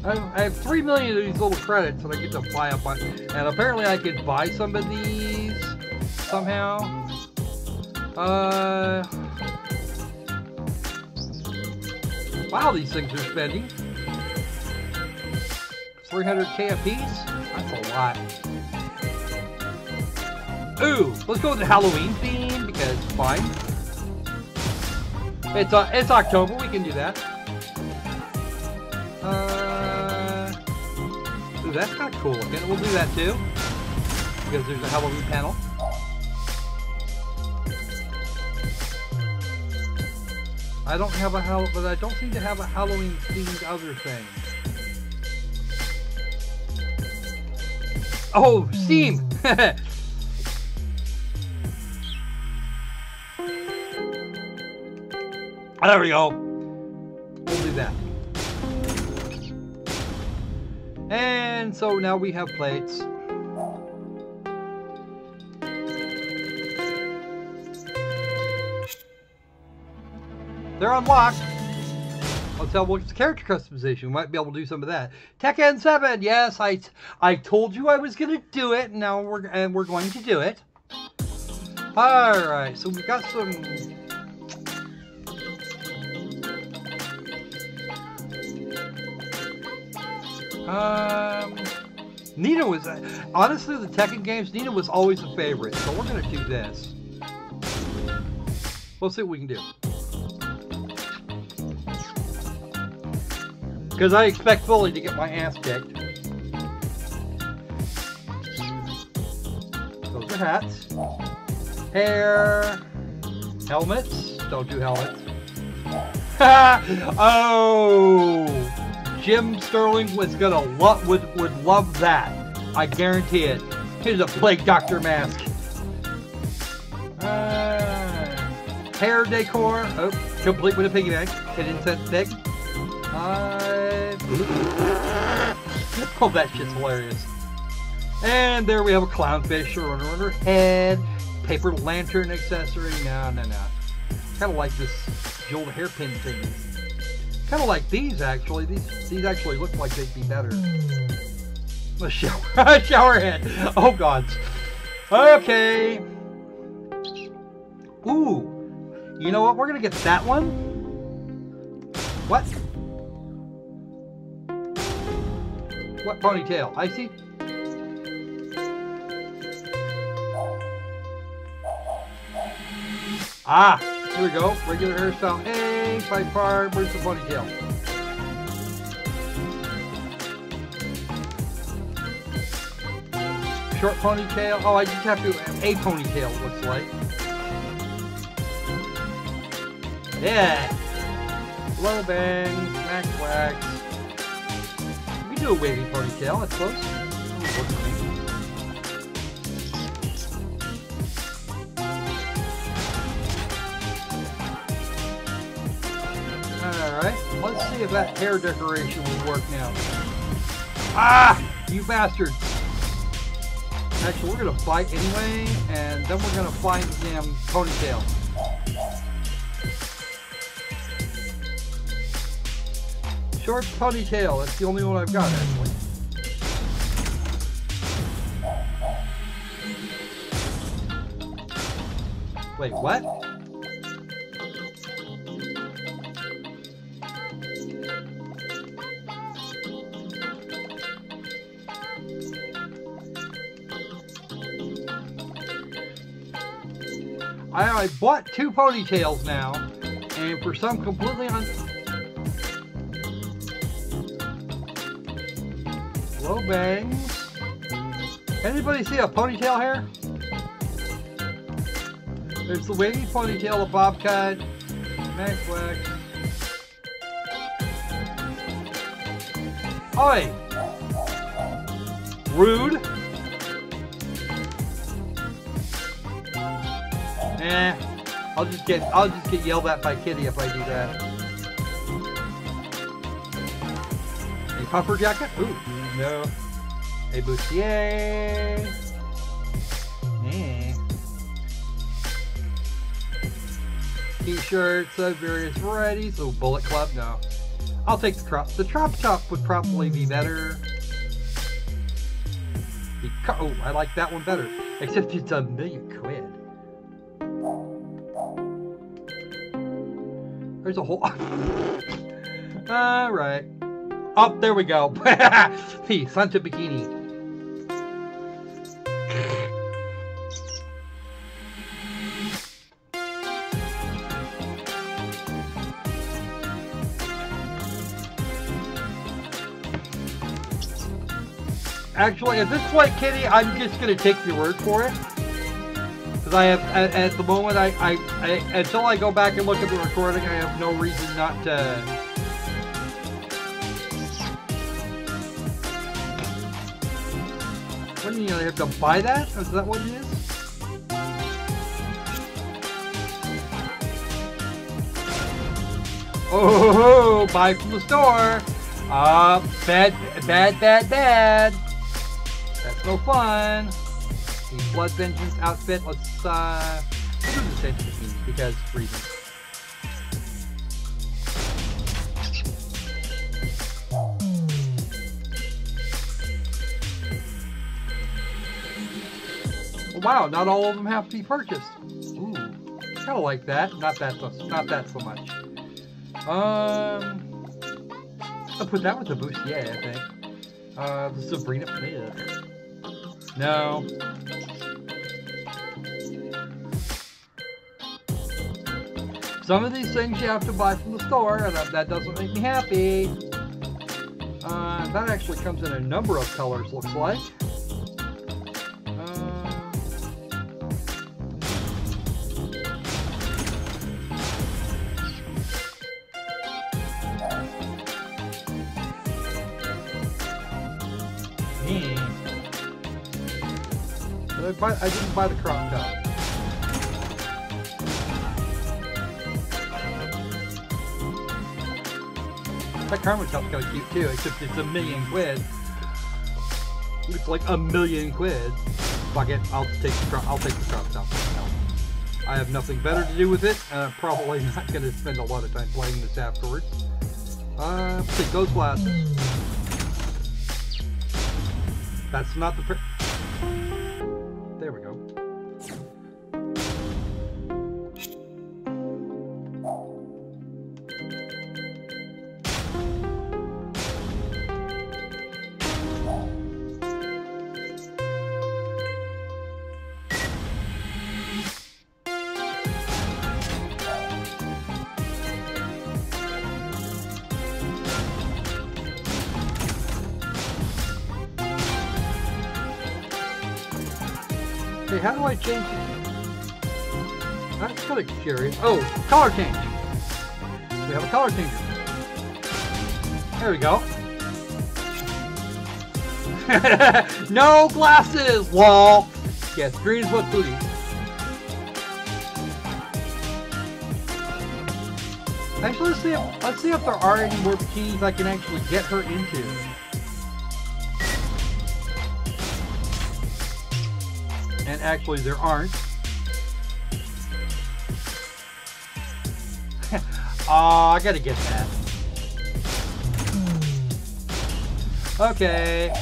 I have 3 million of these little credits that I get to buy up on, and apparently I could buy some of these somehow. Wow, these things are spending 300k a piece. That's a lot. Ooh, let's go with the Halloween theme because it's fine. It's October. We can do that. Ooh, that's kind of cool looking. We'll do that too because there's a Halloween panel. I don't have a but I don't seem to have a Halloween themed other thing. Oh, Steam! There we go. We'll do that. And so now we have plates. They're unlocked. Let's have a look at the character customization. We might be able to do some of that. Tekken 7. Yes, I told you I was going to do it. Now we're going to do it. All right. So we've got some. Nina was honestly the Tekken games. Nina was always a favorite. So we're going to do this. We'll see what we can do. Because I expect fully to get my ass kicked. Those are hats. Hair. Helmets. Don't do helmets. Oh, Jim Sterling was gonna would love that. I guarantee it. Here's a Plague Doctor mask. Hair decor. Oh, complete with a piggy bank. Hidden scent stick. Oh, that shit's hilarious. And there we have a clownfish runner on her head. Paper lantern accessory. No. Kind of like this jeweled hairpin thing. Kind of like these actually. These actually look like they'd be better. The shower head. Oh god. Okay. Ooh. You know what? We're gonna get that one. What? What ponytail? I see. Ah, here we go. Regular hairstyle. Hey, 5-part. Where's the ponytail? Short ponytail. Oh, I just have to a ponytail, it looks like. Yeah. Low bangs, max wax. We can do a wavy ponytail, I suppose. Alright, let's see if that hair decoration will work now. Ah! You bastards! Actually, we're gonna fight anyway, and then we're gonna find the damn ponytail. Short ponytail, that's the only one I've got, actually. Wait, what? I bought 2 ponytails now, and for some completely low bangs. Anybody see a ponytail hair? There's the wavy ponytail, a bob cut, max wax. Oi! Rude. Eh, I'll just get yelled at by Kitty if I do that. A puffer jacket? Ooh, no. A bustier. Eh. T-shirts of various varieties. Oh, Bullet Club? No. I'll take the crop. The crop top would probably be better. Oh, I like that one better. Except it's $1,000,000. There's a whole... Alright. Oh, there we go. The Santa Bikini. Actually, at this point, Kitty, I'm just going to take your word for it. Because I have, at the moment, until I go back and look at the recording, I have no reason not to... What do you mean, I have to buy that? Is that what it is? Oh, buy from the store! Bad. That's no fun. The Blood Vengeance outfit, let's do the same thing because reasons. Wow, not all of them have to be purchased. Ooh, kind of like that. Not that so much. I'll put that with the bustier, I think. The Sabrina Pig. No. Some of these things you have to buy from the store, and that doesn't make me happy. That actually comes in a number of colors, looks like. I didn't buy the crop top. That karma top's kind of cute too, except it's $1,000,000 quid. It's like $1,000,000 quid. Fuck it, I'll take the crop top. I have nothing better to do with it, and I'm probably not going to spend a lot of time playing this afterwards. Let's take those glasses. That's not the... There we go. Hey, how do I change it? That's kind of curious. Oh, color change. We have a color changer. There we go. No glasses! Lol. Yes, green is what booty. Actually, let's see if there are any more bikinis I can actually get her into. And actually there aren't. Oh, I gotta get that. Okay.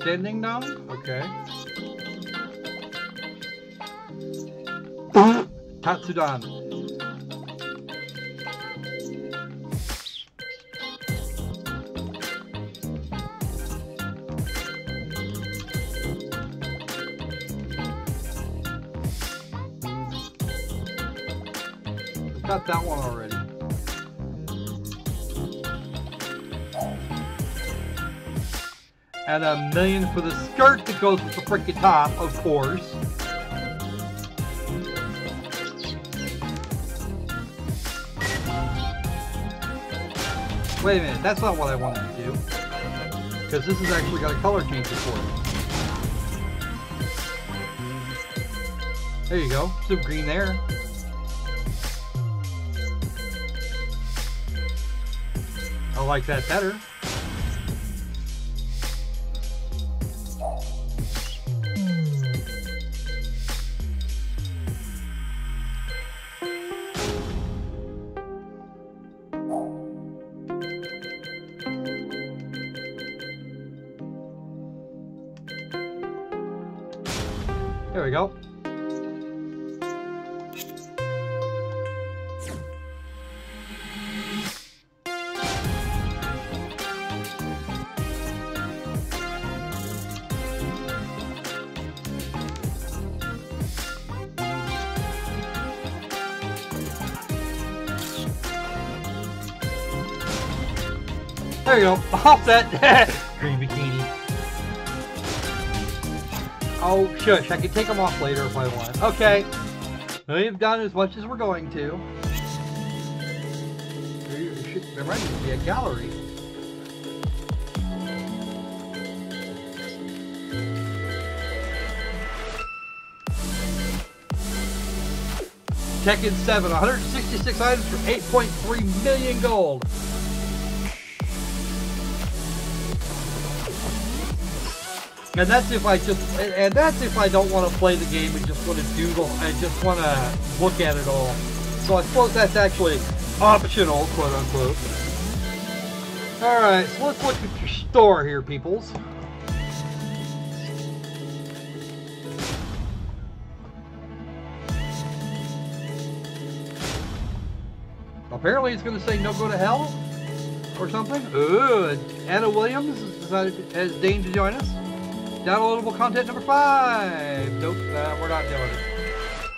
Standing down? Okay. Tatsudan. Got that one already. And $1,000,000 for the skirt that goes with the freaking top, of course. Wait a minute, that's not what I wanted to do. Because this has actually got a color change for it. There you go, some green there. I like that better. There we go. There you go, all set. Green bikini. Oh, shush, I can take them off later if I want. Okay, we've done as much as we're going to. There might even be a gallery. Tekken 7, 166 items for 8.3 million gold. And that's if I don't want to play the game and just want to doodle and just want to look at it all. So I suppose that's actually optional, quote unquote. Alright, so let's look at your store here, peoples. Apparently it's going to say no go to hell or something. Ooh, Anna Williams has deigned to join us. Downloadable content number 5. Nope, we're not doing it.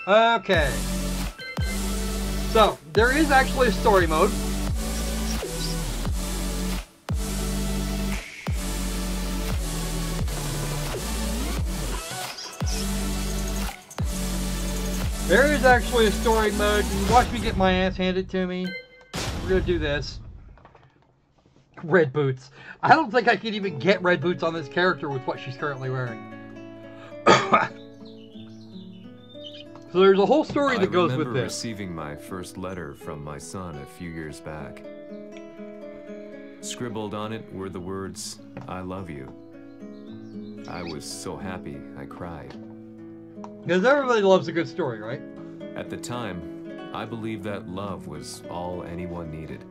Okay. So, there is actually a story mode. There is actually a story mode. You watch me get my ass handed to me. We're gonna do this. Red boots. I don't think I can even get red boots on this character with what she's currently wearing. So there's a whole story that goes with this. I remember receiving my first letter from my son a few years back. Scribbled on it were the words, "I love you." I was so happy, I cried. Because everybody loves a good story, right? At the time, I believed that love was all anyone needed.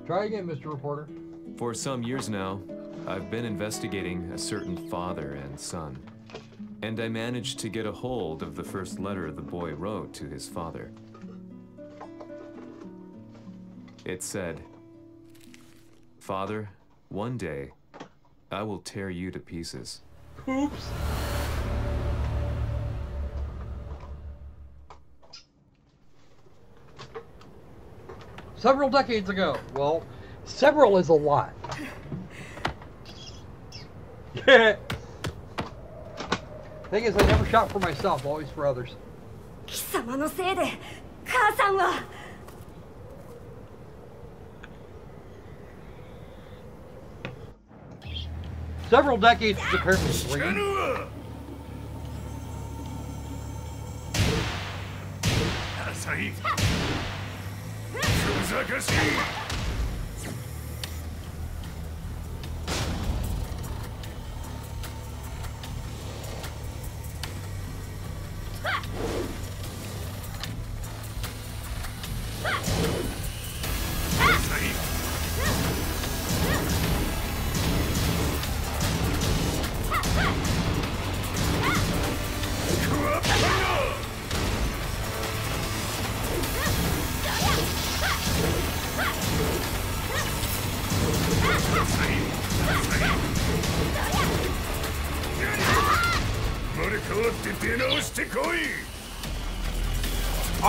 Try again, Mr. Reporter. For some years now, I've been investigating a certain father and son. And I managed to get a hold of the first letter the boy wrote to his father. It said, "Father, one day, I will tear you to pieces." Oops. Several decades ago. Well, several is a lot. Yeah. Thing is, I never shot for myself, always for others. Several decades is apparently 3.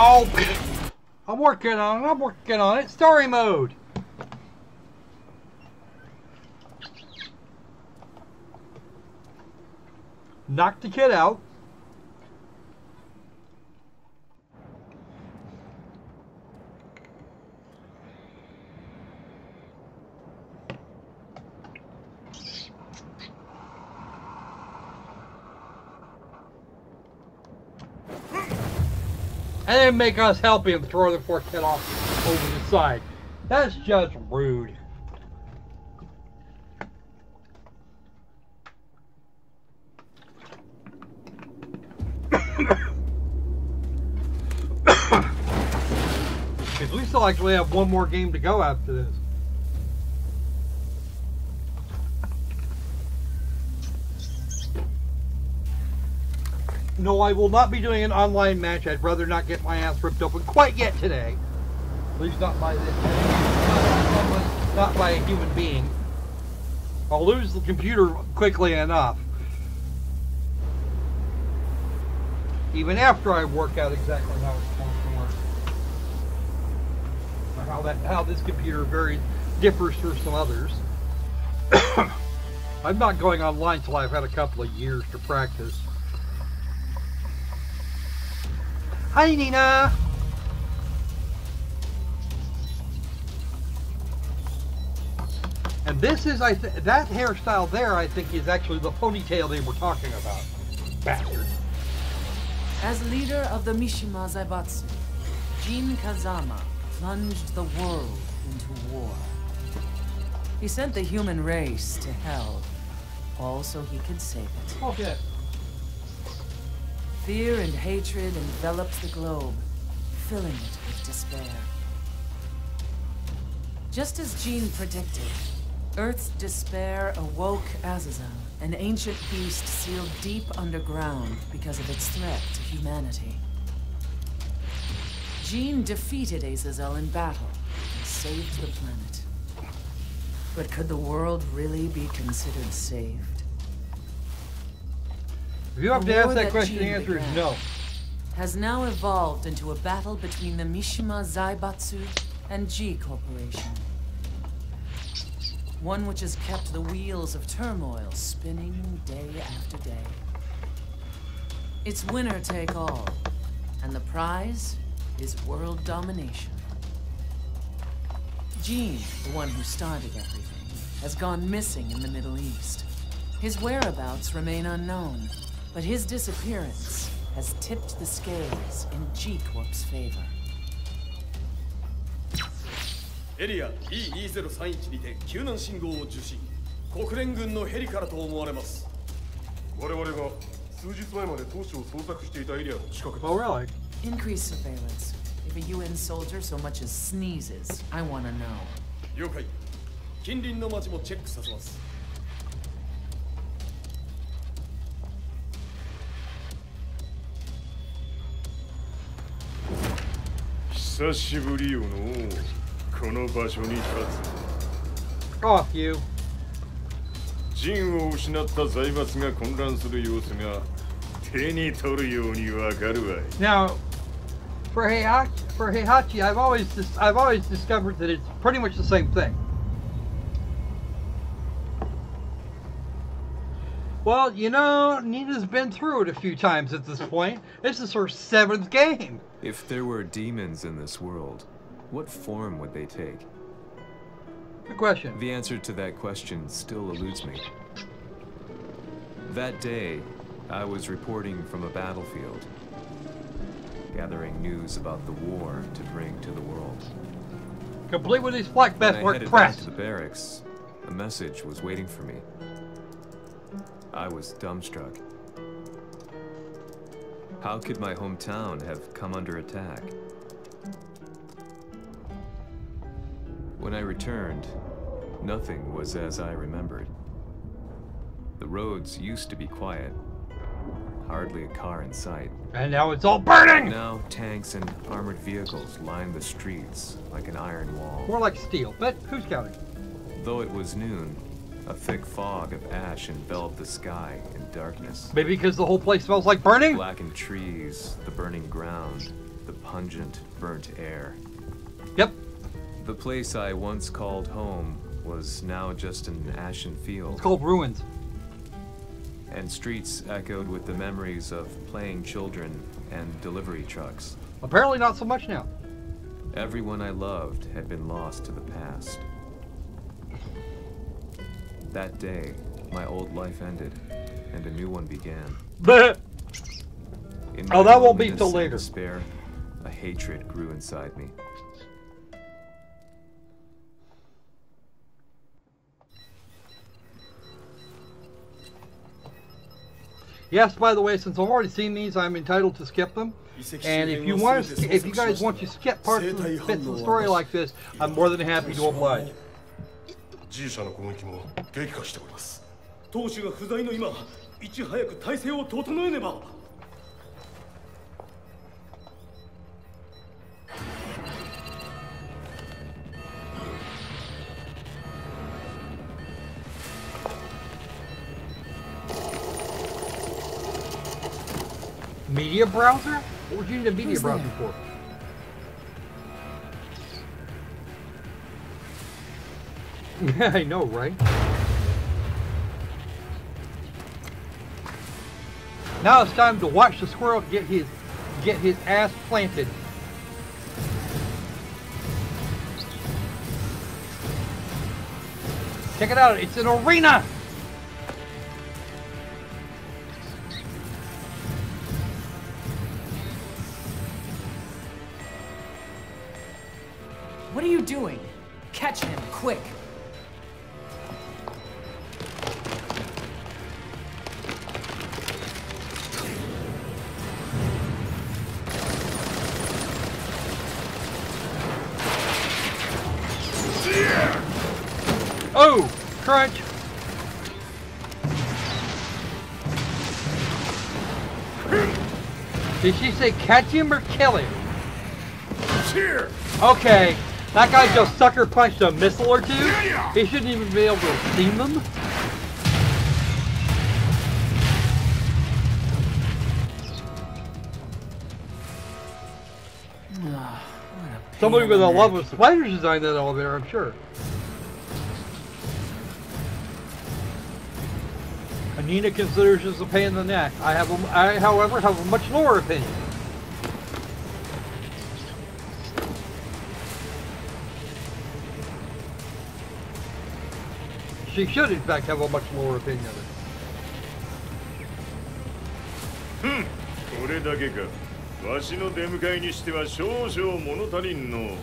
Oh, I'm working on it. Story mode. Knock the kid out. And then make us help him throw the fork head off over the side. That's just rude. Because we still actually have one more game to go after this. No, I will not be doing an online match. I'd rather not get my ass ripped open quite yet today. At least not by this. Not by a human being. I'll lose the computer quickly enough. Even after I work out exactly how it's supposed to work. Or how this computer differs from some others. I'm not going online till I've had a couple of years to practice. Hi, Nina. And this is, that hairstyle there, I think, is actually the ponytail they were talking about. Bastard. As leader of the Mishima Zaibatsu, Jin Kazama plunged the world into war. He sent the human race to hell, all so he could save it. Okay. Fear and hatred enveloped the globe, filling it with despair. Just as Jin predicted, Earth's despair awoke Azazel, an ancient beast sealed deep underground because of its threat to humanity. Jin defeated Azazel in battle and saved the planet. But could the world really be considered saved? If you have to ask that question, the answer is no. Has now evolved into a battle between the Mishima Zaibatsu and G Corporation. One which has kept the wheels of turmoil spinning day after day. It's winner take all. And the prize is world domination. Gene, the one who started everything, has gone missing in the Middle East. His whereabouts remain unknown, but his disappearance has tipped the scales in G-Corp's favor. エリア E2031 にて救難信号を受信。国連軍のヘリからと思われます。我々が数日前まで当初を捜索していたエリアの近くです。 Oh, really? Increase surveillance. If a UN soldier so much as sneezes, I want to know. 了解。近隣の町もチェックさせます。久しぶりよのこの場所に立つ。 Oh, you. 陣を失った財閥が混乱する様子が手に取るようにわかるわい。 Now, for Heihachi, I've always discovered that it's pretty much the same thing. Well, you know, Nina's been through it a few times at this point. This is her 7th game. If there were demons in this world, what form would they take? Good question. The answer to that question still eludes me. That day, I was reporting from a battlefield, gathering news about the war to bring to the world. Complete with these flak When vests I work headed back press. to the barracks, a message was waiting for me. I was dumbstruck. How could my hometown have come under attack? When I returned, nothing was as I remembered. The roads used to be quiet. Hardly a car in sight. And now it's all burning! Now tanks and armored vehicles line the streets like an iron wall. More like steel, but who's counting? Though it was noon, a thick fog of ash enveloped the sky in darkness. Maybe because the whole place smells like burning? Blackened trees, the burning ground, the pungent, burnt air. Yep. The place I once called home was now just an ashen field. It's called ruins. And streets echoed with the memories of playing children and delivery trucks. Apparently not so much now. Everyone I loved had been lost to the past. That day, my old life ended, and a new one began. In Oh, my that won't be loneliness till and later. Despair, a hatred grew inside me. Yes, by the way, since I've already seen these, I'm entitled to skip them. And if you want to, if you guys want to skip parts of the bits of the story like this, I'm more than happy to oblige. G 社の攻撃も激化しております。当主が不在の今、いち早く体制を整えねば。Media browser? What would you need a media Who's browser there? for? Yeah, I know, right? Now it's time to watch the squirrel get his ass planted. Check it out, it's an arena! What are you doing? Catch him, quick! Oh! Crunch! Did she say catch him or kill him? Here! Okay, that guy just sucker punched a missile or two. He shouldn't even be able to have seen them. Somebody with a love of spiders designed that elevator, I'm sure. Nina considers this a pain in the neck. I, however, have a much lower opinion. She should, in fact, have a much lower opinion of it. これだけか。わしの出迎えにしては少々物足りんの。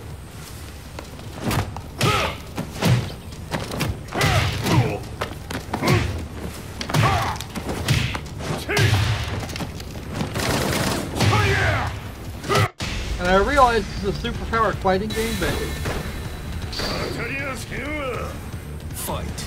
And I realize this is a superpowered fighting game, but Fight.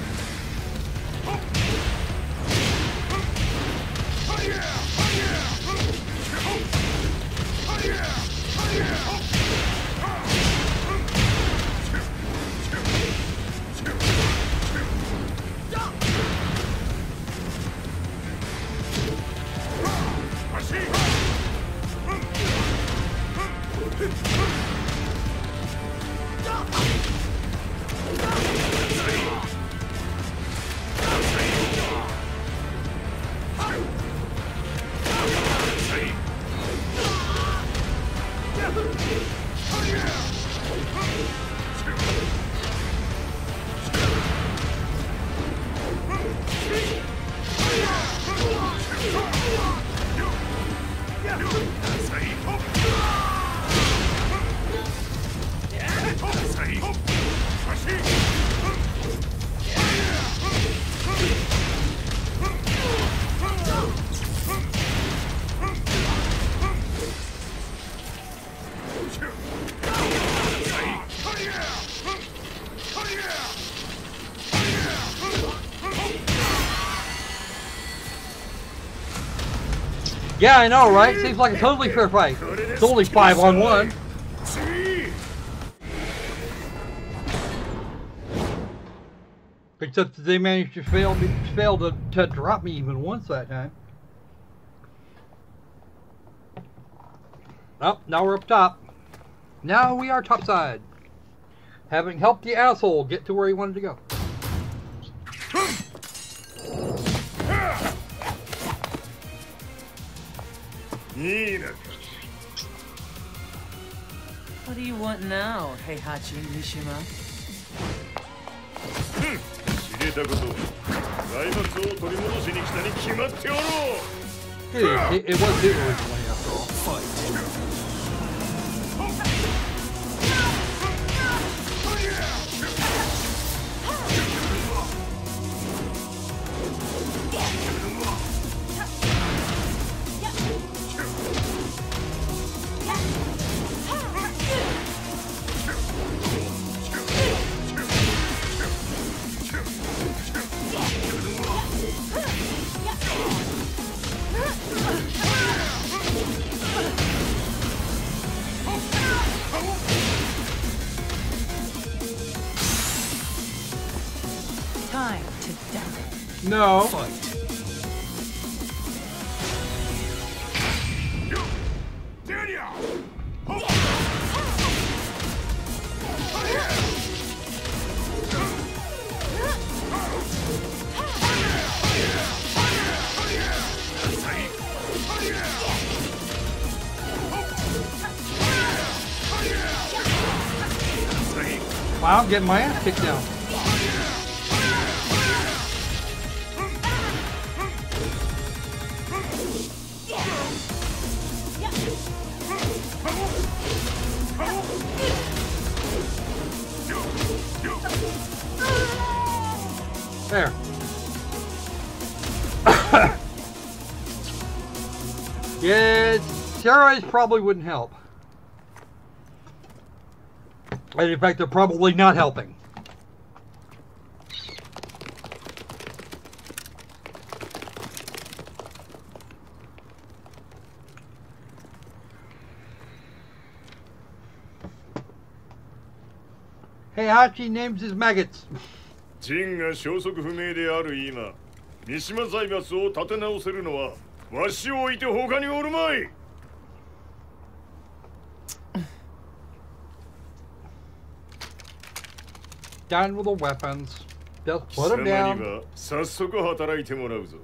yeah, I know, right? Seems like a totally fair fight. It's only 5-on-1. Except that they managed to fail to drop me even once that time. Oh, now we're up top. Now we are topside. Having helped the asshole get to where he wanted to go. What do you want now, Heihachi Mishima? 知れたこと。財閥を取り戻しに来たに決まっておろう。 It was his originally after all. Fight. Time to die. No. Fight. Wow, I'm getting my ass kicked down. There. Yeah, steroids probably wouldn't help. And in fact, they're probably not helping. Heihachi names his maggots. ジンが消息不明である今、三島財閥を立て直せるのはわしを置いて他におるまい。Down with the weapons. Just put them 貴様に down. は早速働いてもらうぞ。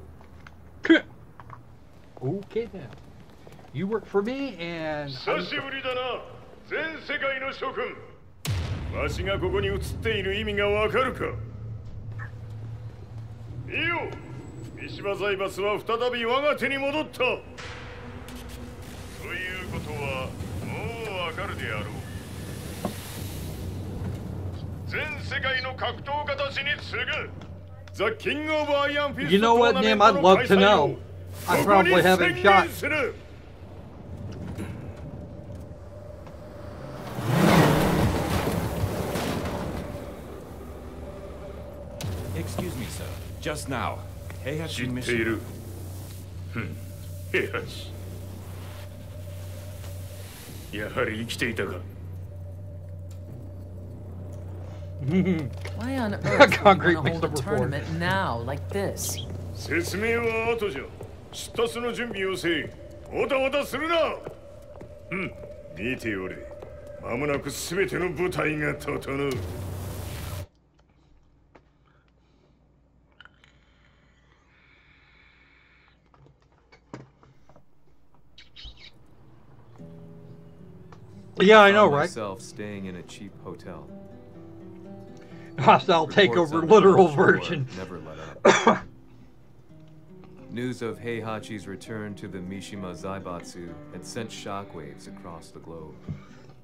Okay then. You work for me and... 久しぶりだな、全世界の諸君。わしがここに映っている意味がわかるか。いいよ、三島財閥は再び我が手に戻った。ということはもうわかるであろう。全世界の格闘家たちに次ぐ The King of Iron Fist. You know what, Nim? I'd love to know. I probably haven't shot. Excuse me, sir. Just now, Heihachi 知ってい mission. る。平八。やはり生きていたか。Why on earth would you Concrete want to makes hold a the report. tournament now, like this? 説明は後じゃ。出立の準備をせい。おたおたするな。見ておれ。間もなくすべての部隊が整う。Yeah, I know, Found right? myself staying in a cheap hotel. Hostile Reports takeover, on the literal Gulf War version. never let up. News of Heihachi's return to the Mishima Zaibatsu had sent shockwaves across the globe.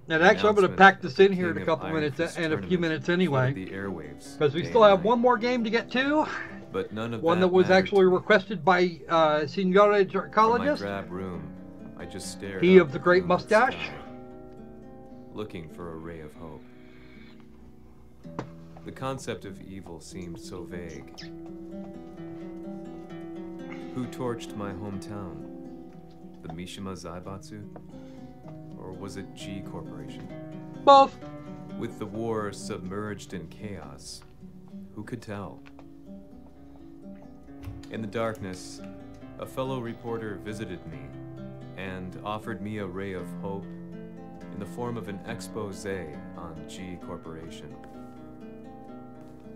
And actually, I'm going to Announcement pack this in the here in a King couple of Iron minutes Fist and a few tournament minutes flooded anyway, the airwaves because we day still and have night. one more game to get to. But none of One that was mattered actually to me. requested by Signore From my Dracologist. drab room, I just stared He up of the at great moonlit mustache. sky, looking for a ray of hope. The concept of evil seemed so vague. Who torched my hometown? The Mishima Zaibatsu? Or was it G Corporation? Both. With the war submerged in chaos, who could tell? In the darkness, a fellow reporter visited me and offered me a ray of hope in the form of an expose on G Corporation.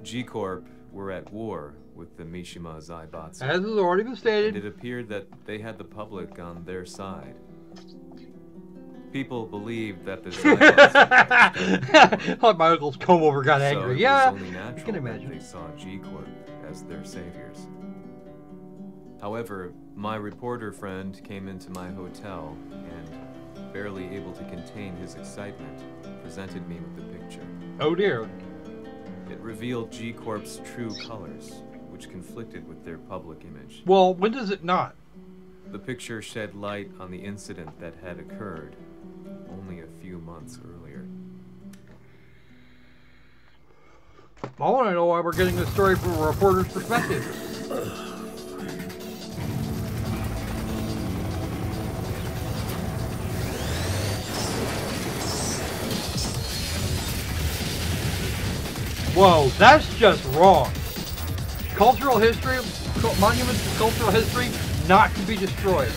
G Corp were at war with the Mishima Zaibatsu, As has already been and stated. it appeared that they had the public on their side. People believed that the Zaibatsu Like my uncle's comb over got so angry. it Yeah, was only I natural can that imagine. they saw G Corp as their saviors. However, my reporter friend came into my hotel and, barely able to contain his excitement, presented me with the picture. Oh dear. It revealed G Corp's true colors, which conflicted with their public image. Well, when does it not? The picture shed light on the incident that had occurred only a few months earlier. I want to know why we're getting this story from a reporter's perspective. Whoa, that's just wrong. Cultural history, monuments to cultural history, not to be destroyed.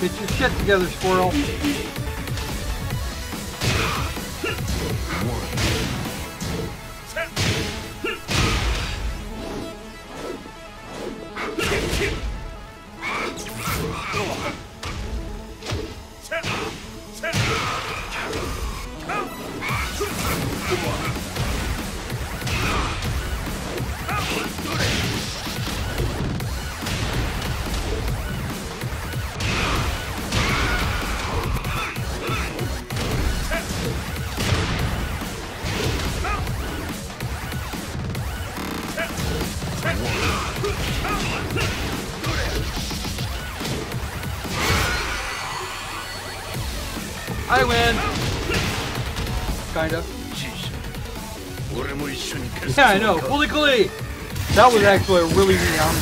Get your shit together, Squirrel. I win. Kinda. Yeah, I know. Fully Glee. That was actually a really neat anime.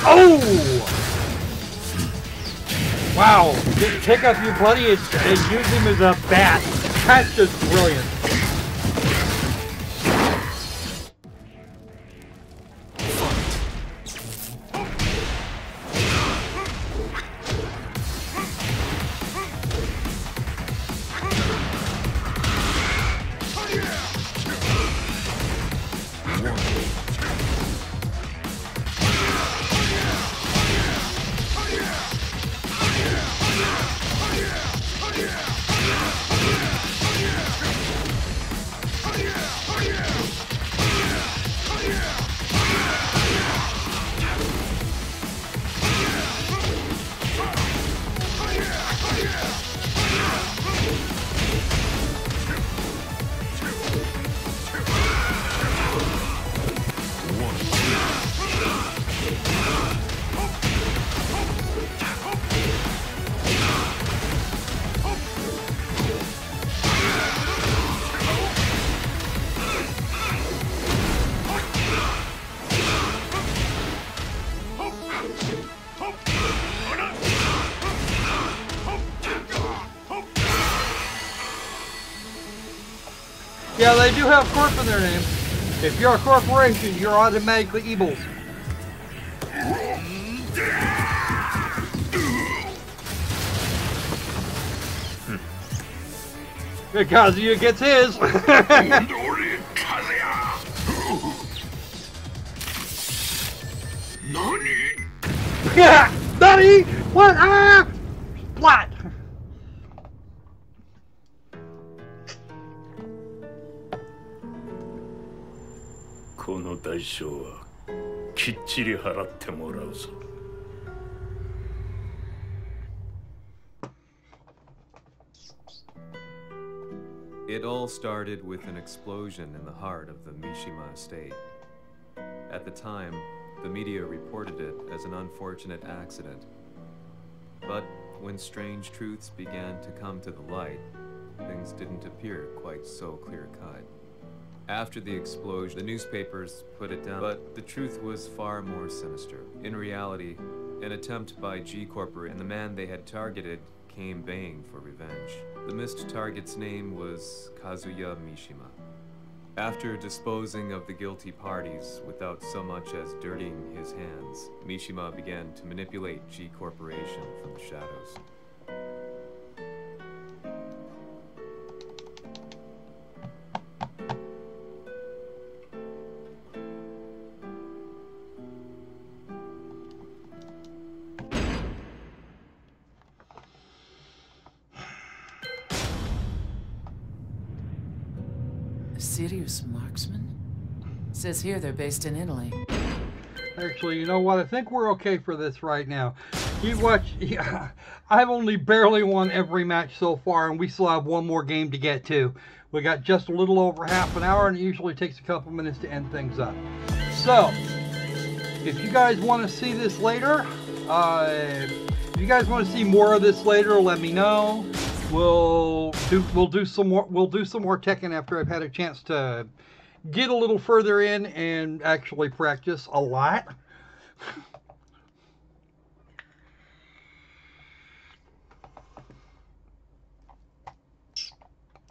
Oh! Wow. Just pick up your buddy and use him as a bat. That's just brilliant. Yeah, they do have corp in their name. If you're a corporation, you're automatically evils. Kazuya gets his. Yeah, Nani? What? Ah! Splat! この代償はきっちり払ってもらうぞ。It all started with an explosion in the heart of the Mishima estate. At the time, the media reported it as an unfortunate accident. But when strange truths began to come to the light, things didn't appear quite so clear-cut. After the explosion, the newspapers put it down, but the truth was far more sinister. In reality, an attempt by G Corporation and the man they had targeted came baying for revenge. The missed target's name was Kazuya Mishima. After disposing of the guilty parties without so much as dirtying his hands, Mishima began to manipulate G Corporation from the shadows. Serious marksman? Says here they're based in Italy. Actually, you know what? I think we're okay for this right now. You watch. Yeah, I've only barely won every match so far, and we still have one more game to get to. We got just a little over half an hour, and it usually takes a couple minutes to end things up. So, if you guys want to see this later, if you guys want to see more of this later, let me know. We'll do some more Tekken after I've had a chance to get a little further in and actually practice a lot.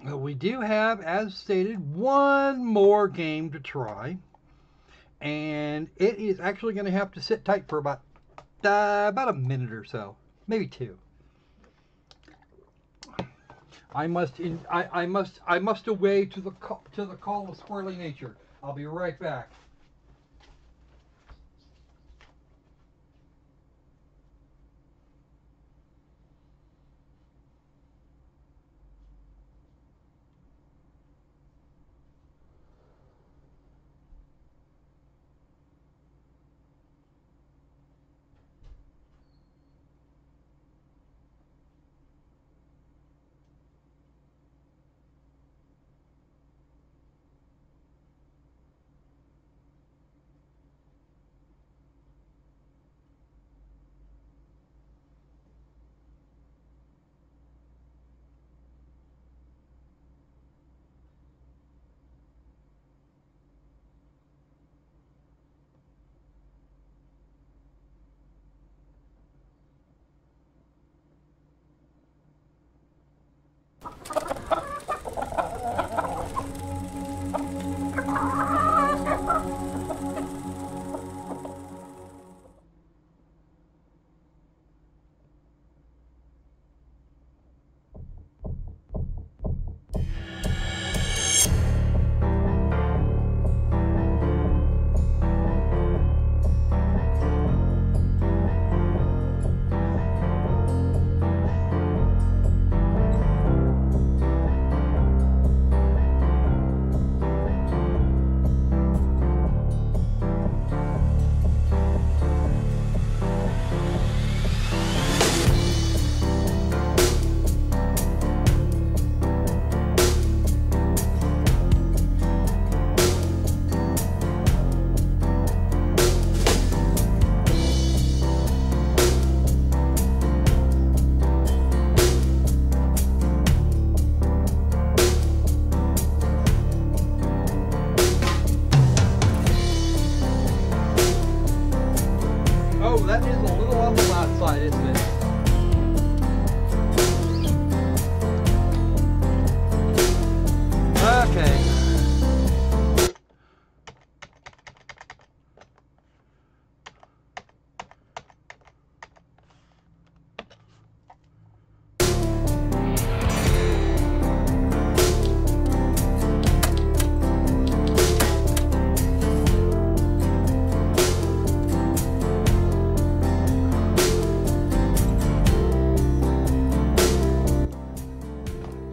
We do have, as stated, one more game to try, and it is actually going to have to sit tight for about a minute or so, maybe two. I must away to the call of squirrely nature. I'll be right back.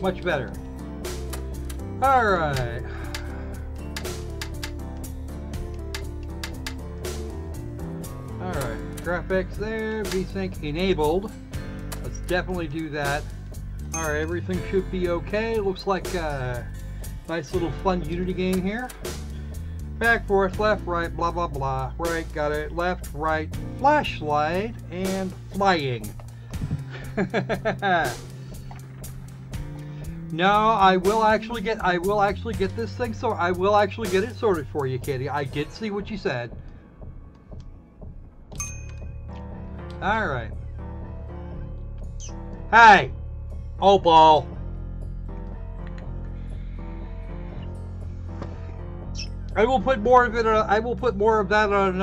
Much better. Alright. Alright. Graphics there. VSync enabled. Let's definitely do that. Alright, everything should be okay. Looks like a nice little fun Unity game here. Back, forth, left, right, blah, blah, blah. Right, got it. Left, right, flashlight, and flying. No, I will actually get this thing, so I will actually get it sorted for you, Kitty. I did see what you said. Alright. Hey! Opal! I will put more of it. I will put more of that on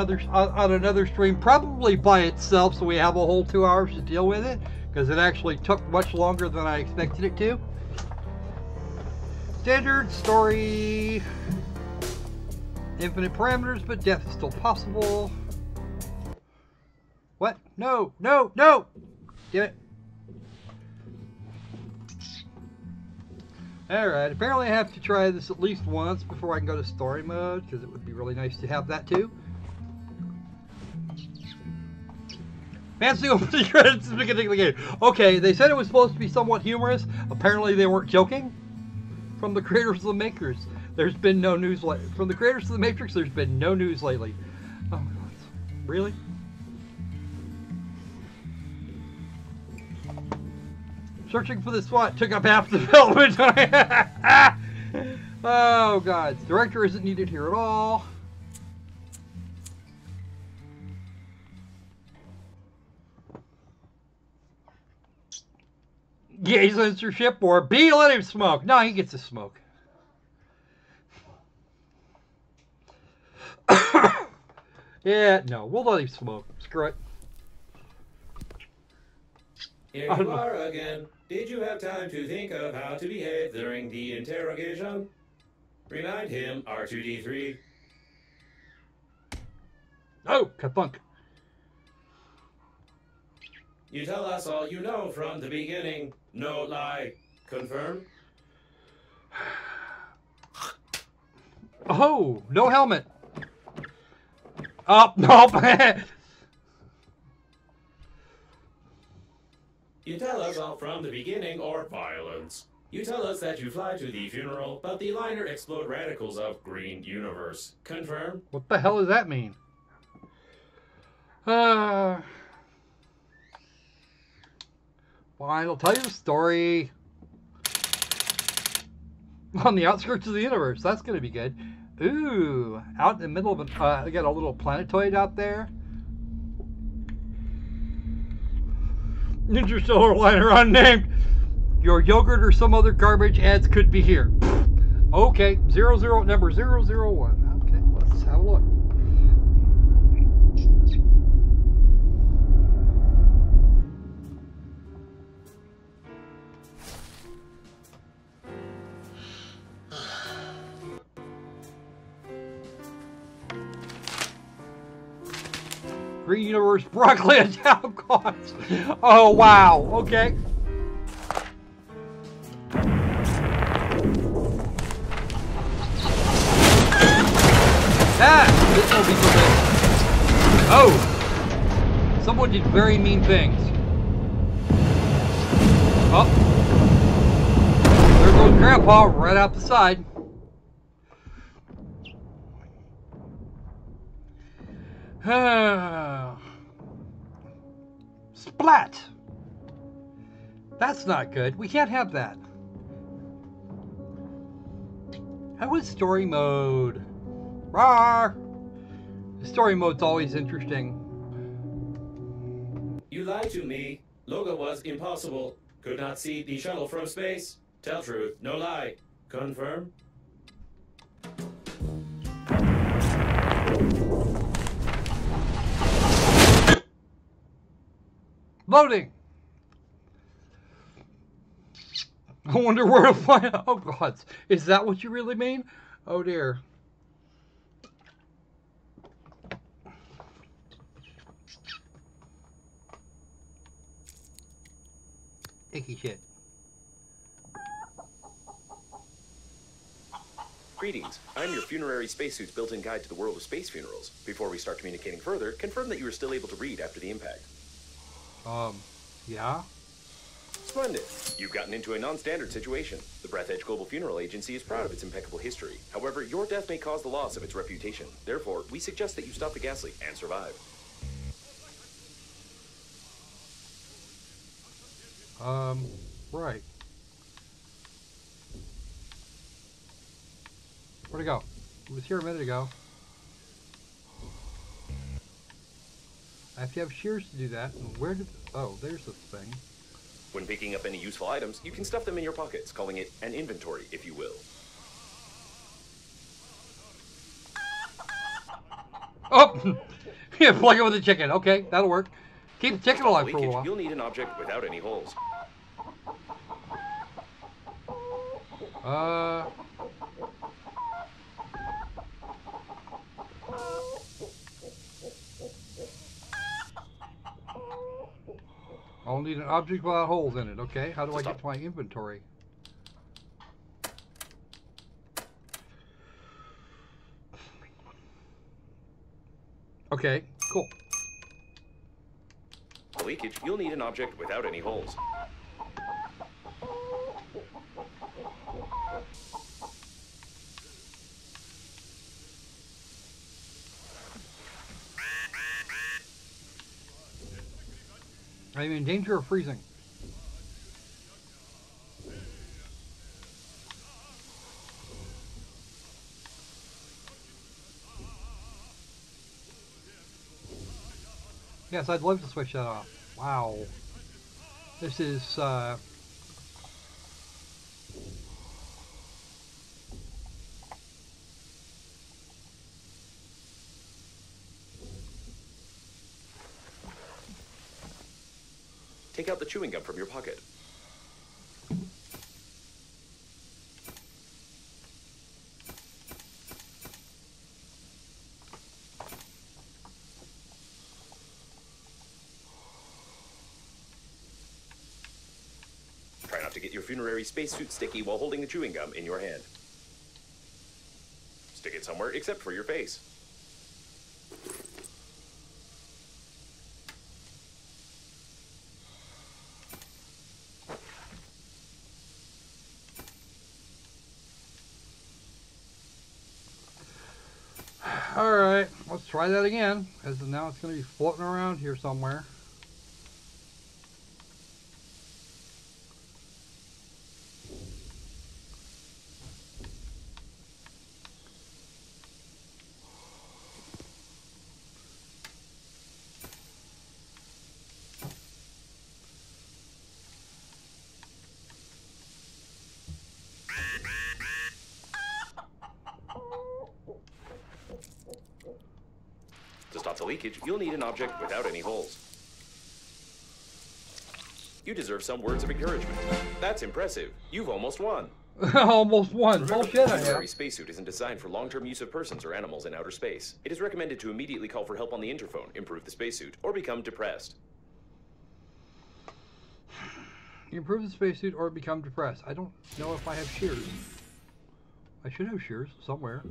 another stream, probably by itself, so we have a whole 2 hours to deal with it, because it actually took much longer than I expected it to. Standard story. Infinite parameters, but death is still possible. What? No! No! No! Damn it! Alright, apparently I have to try this at least once before I can go to story mode, because it would be really nice to have that too. Fancy opening credits at the beginning of the game. Okay, they said it was supposed to be somewhat humorous. Apparently they weren't joking. From the creators of the Makers, there's been no news from the creators of the Matrix, there's been no news lately. Oh my God. Really? Searching for the SWAT took up half the development time. Oh God, director isn't needed here at all. Gay censorship or B, let him smoke. No, he gets to smoke. Yeah, no, we'll let him smoke. Screw it. Here you are again. Did you have time to think of how to behave during the interrogation? Remind him, R2-D3. Oh, kathunk. You tell us all you know from the beginning. No lie. Confirm? Oh, no helmet. Oh, nope. You tell us all from the beginning or violence. You tell us that you fly to the funeral, but the liner explode radicals of green universe. Confirm? What the hell does that mean? Fine, I'll tell you the story. On the outskirts of the universe. That's going to be good. Ooh, out in the middle of I got a little planetoid out there. Interstellar liner unnamed. Your yogurt or some other garbage ads could be here. Okay, number 001. Okay, let's have a look. Green Universe broccoli and town costs. Oh wow. Okay. This will be forbidden. Oh! Someone did very mean things. Oh. There goes Grandpa right out the side. Splat! That's not good. We can't have that. How is story mode? Rawr! Story mode's always interesting. You lied to me. Logo was impossible. Could not see the shuttle from space. Tell truth, no lie. Confirm? Loading! I wonder where to find. Oh God, is that what you really mean? Oh dear. Icky shit. Greetings. I'm your funerary spacesuit's built-in guide to the world of space funerals. Before we start communicating further, confirm that you are still able to read after the impact. Yeah? Splendid. You've gotten into a non-standard situation. The Breathedge Global Funeral Agency is proud of its impeccable history. However, your death may cause the loss of its reputation. Therefore, we suggest that you stop the gas leak and survive. Right. Where'd it go? It was here a minute ago. I have to have shears to do that. And where did... Oh, there's this thing. When picking up any useful items, you can stuff them in your pockets, calling it an inventory, if you will. Oh! Yeah, plug it with the chicken. Okay, that'll work. Keep the chicken alive for a while. You'll need an object without any holes. I'll need an object without holes in it. Okay, how do I get to my inventory? Okay, cool. For leakage, you'll need an object without any holes. I'm in danger of freezing. Yes, I'd love to switch that off. Wow. This is, Take out the chewing gum from your pocket. Try not to get your funerary spacesuit sticky while holding the chewing gum in your hand. Stick it somewhere except for your face. alright, let's try that again, because now it's going to be floating around here somewhere. To stop the leakage, you'll need an object without any holes. You deserve some words of encouragement. That's impressive. You've almost won. Almost won. Bullshit, I have. The spacesuit isn't designed for long-term use of persons or animals in outer space. It is recommended to immediately call for help on the interphone, improve the spacesuit, or become depressed. Improve the spacesuit or become depressed. I don't know if I have shears. I should have shears somewhere.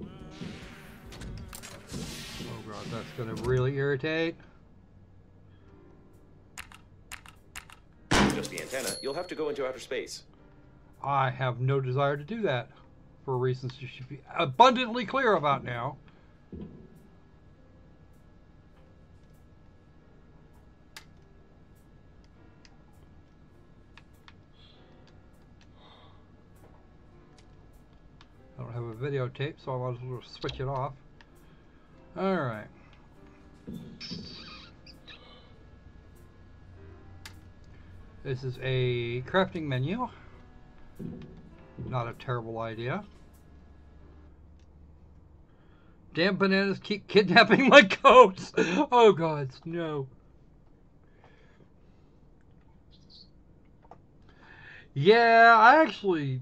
Oh god, that's gonna really irritate. Just the antenna, you'll have to go into outer space. I have no desire to do that, for reasons you should be abundantly clear about now. I don't have a videotape, so I might as well switch it off. Alright. This is a crafting menu. Not a terrible idea. Damn bananas keep kidnapping my goats! Oh god, no. Yeah, I actually...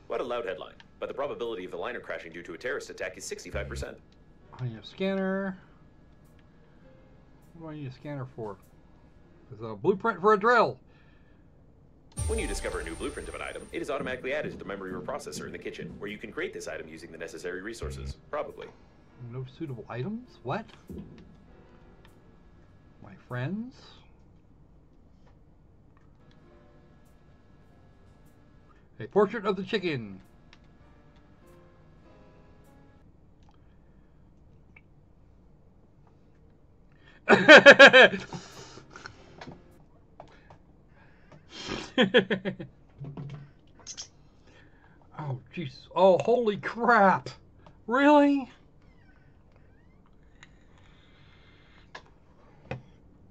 What a loud headline. But the probability of the liner crashing due to a terrorist attack is 65%. I need a scanner. What do I need a scanner for? There's a blueprint for a drill. When you discover a new blueprint of an item, it is automatically added to the memory reprocessor in the kitchen, where you can create this item using the necessary resources. Probably. No suitable items? What? My friends? A portrait of the chicken. Oh, jeez. Oh, holy crap. Really?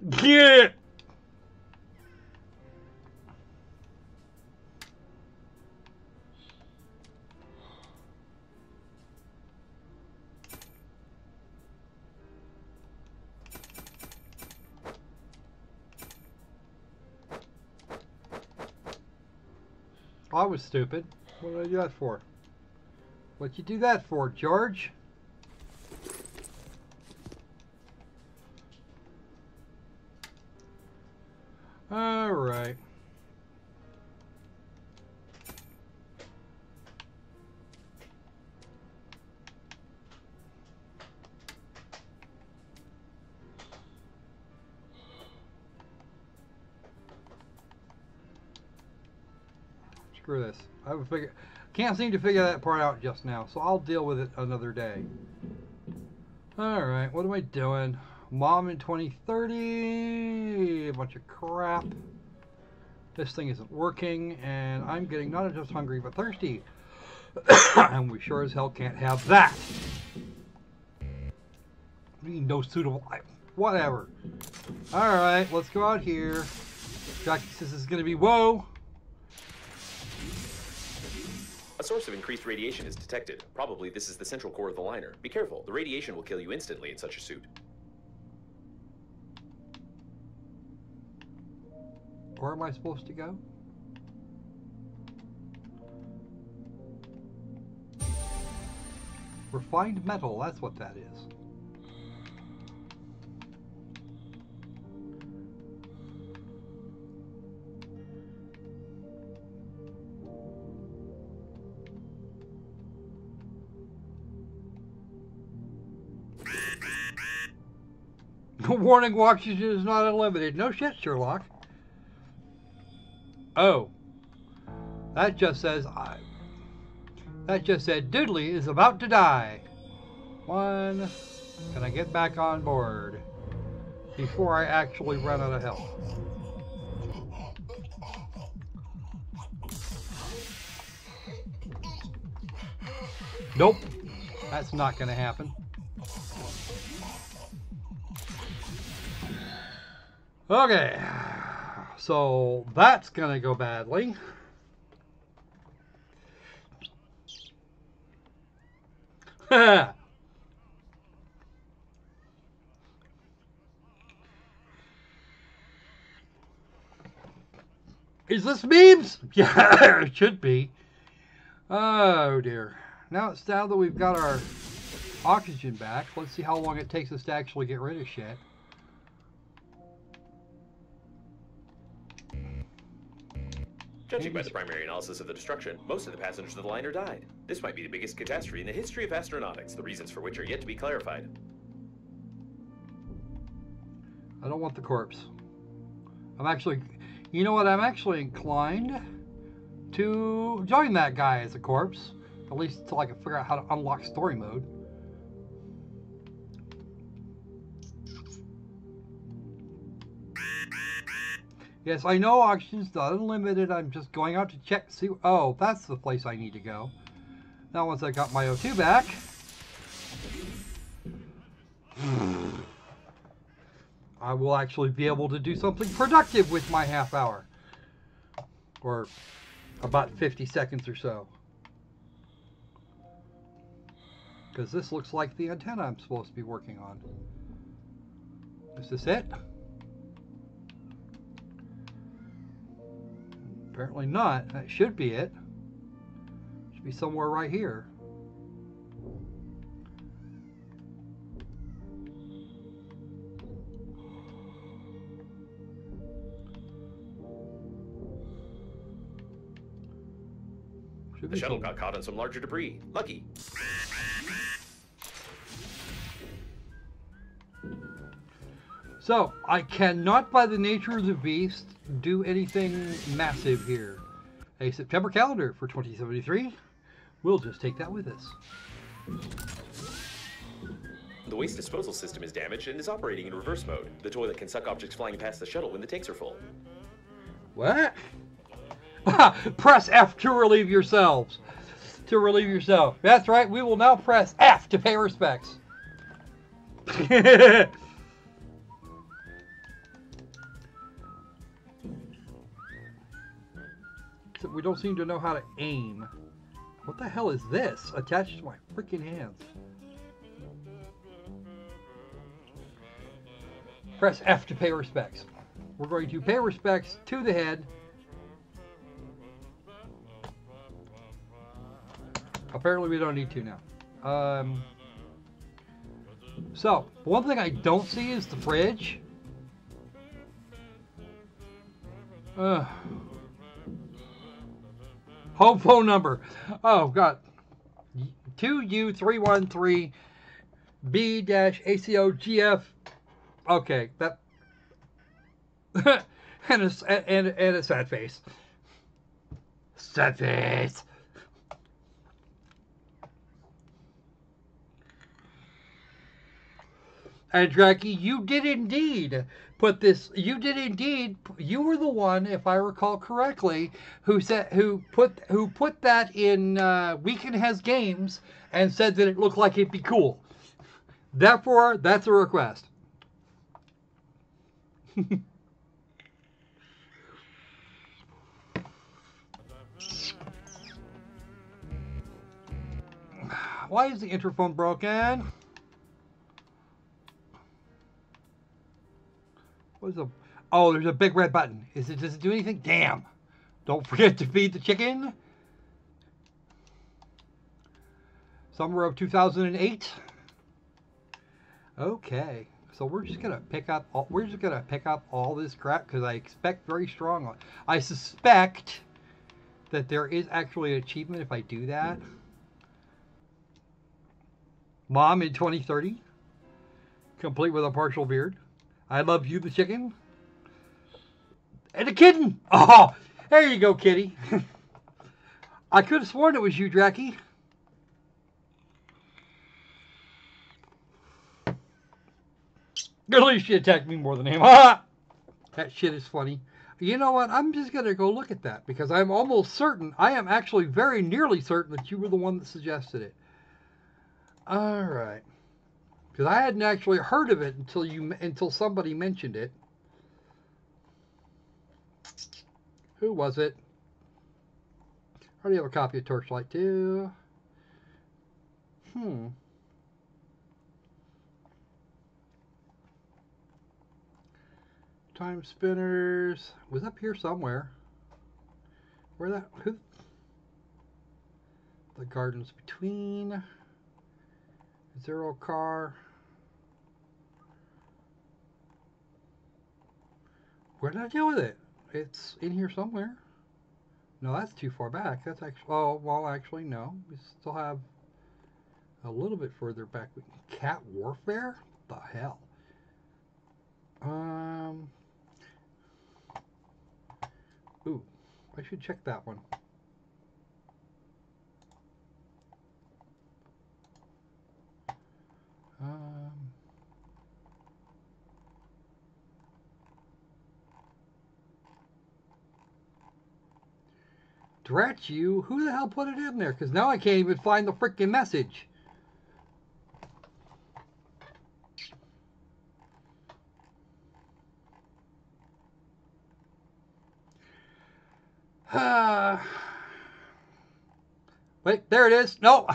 Get it! I was stupid. What did I do that for? What'd you do that for, George? All right. Screw this. Can't seem to figure that part out just now, so I'll deal with it another day. Alright, what am I doing? Mom in 2030, a bunch of crap. This thing isn't working, and I'm getting not just hungry, but thirsty. And we sure as hell can't have that. No suitable... Whatever. Alright, let's go out here. Jackie says this is going to be whoa. A source of increased radiation is detected. Probably this is the central core of the liner. Be careful, the radiation will kill you instantly in such a suit. Where am I supposed to go? Refined metal, that's what that is. Warning, oxygen is not unlimited. No shit, Sherlock. Oh. That just says that just said Doodly is about to die. Can I get back on board before I actually run out of health? Nope. That's not going to happen. Okay, so that's gonna go badly. Is this memes? Yeah, it should be. Oh dear. Now that we've got our oxygen back, let's see how long it takes us to actually get rid of shit. Judging by the primary analysis of the destruction, most of the passengers of the liner died. This might be the biggest catastrophe in the history of astronautics, the reasons for which are yet to be clarified. I don't want the corpse. I'm actually, you know what, I'm actually inclined to join that guy as a corpse, at least until I can figure out how to unlock story mode. Yes, I know oxygen's not unlimited. I'm just going out to check to see. Oh, that's the place I need to go. Now, once I got my O2 back, I will actually be able to do something productive with my half hour. Or about 50 seconds or so. Because this looks like the antenna I'm supposed to be working on. Is this it? Apparently not. That should be it. Should be somewhere right here. The shuttle got caught on some larger debris. Lucky. So, I cannot, by the nature of the beast, do anything massive here. A September calendar for 2073. We'll just take that with us. The waste disposal system is damaged and is operating in reverse mode. The toilet can suck objects flying past the shuttle when the tanks are full. What? Press F to relieve yourselves. To relieve yourself. That's right, we will now press F to pay respects. We don't seem to know how to aim. What the hell is this attached to my freaking hands? Press F to pay respects. We're going to pay respects to the head. Apparently we don't need to now. So, one thing I don't see is the fridge. Home phone number. Oh, God. 2U313B-ACOGF. Okay, that... and a sad face. Sad face. And Dracky, you did indeed put this. You did indeed. You were the one, if I recall correctly, who put that in Weekend Has Games and said that it looked like it'd be cool. Therefore, that's a request. Why is the interphone broken? What is a... Oh, there's a big red button. Does it do anything? Damn. Don't forget to feed the chicken. Summer of 2008. Okay. So we're just gonna pick up all this crap because I expect very strong. I suspect that there is actually an achievement if I do that. Mom in 2030. Complete with a partial beard. I love you, the chicken. And a kitten. Oh, there you go, kitty. I could have sworn it was you, Dracky. At least she attacked me more than him. That shit is funny. You know what? I'm just going to go look at that because I'm almost certain, I am actually very nearly certain that you were the one that suggested it. All right. Because I hadn't actually heard of it until somebody mentioned it. Who was it? I already have a copy of Torchlight too. Time Spinners was up here somewhere. Where that? Who? The Gardens Between. Zero Car. Where did I deal with it? It's in here somewhere. No, that's too far back. That's actually... Oh, well, actually, no. We still have a little bit further back. Cat Warfare? What the hell? Ooh, I should check that one. Drat you, who the hell put it in there? Because now I can't even find the freaking message. Wait, there it is. No,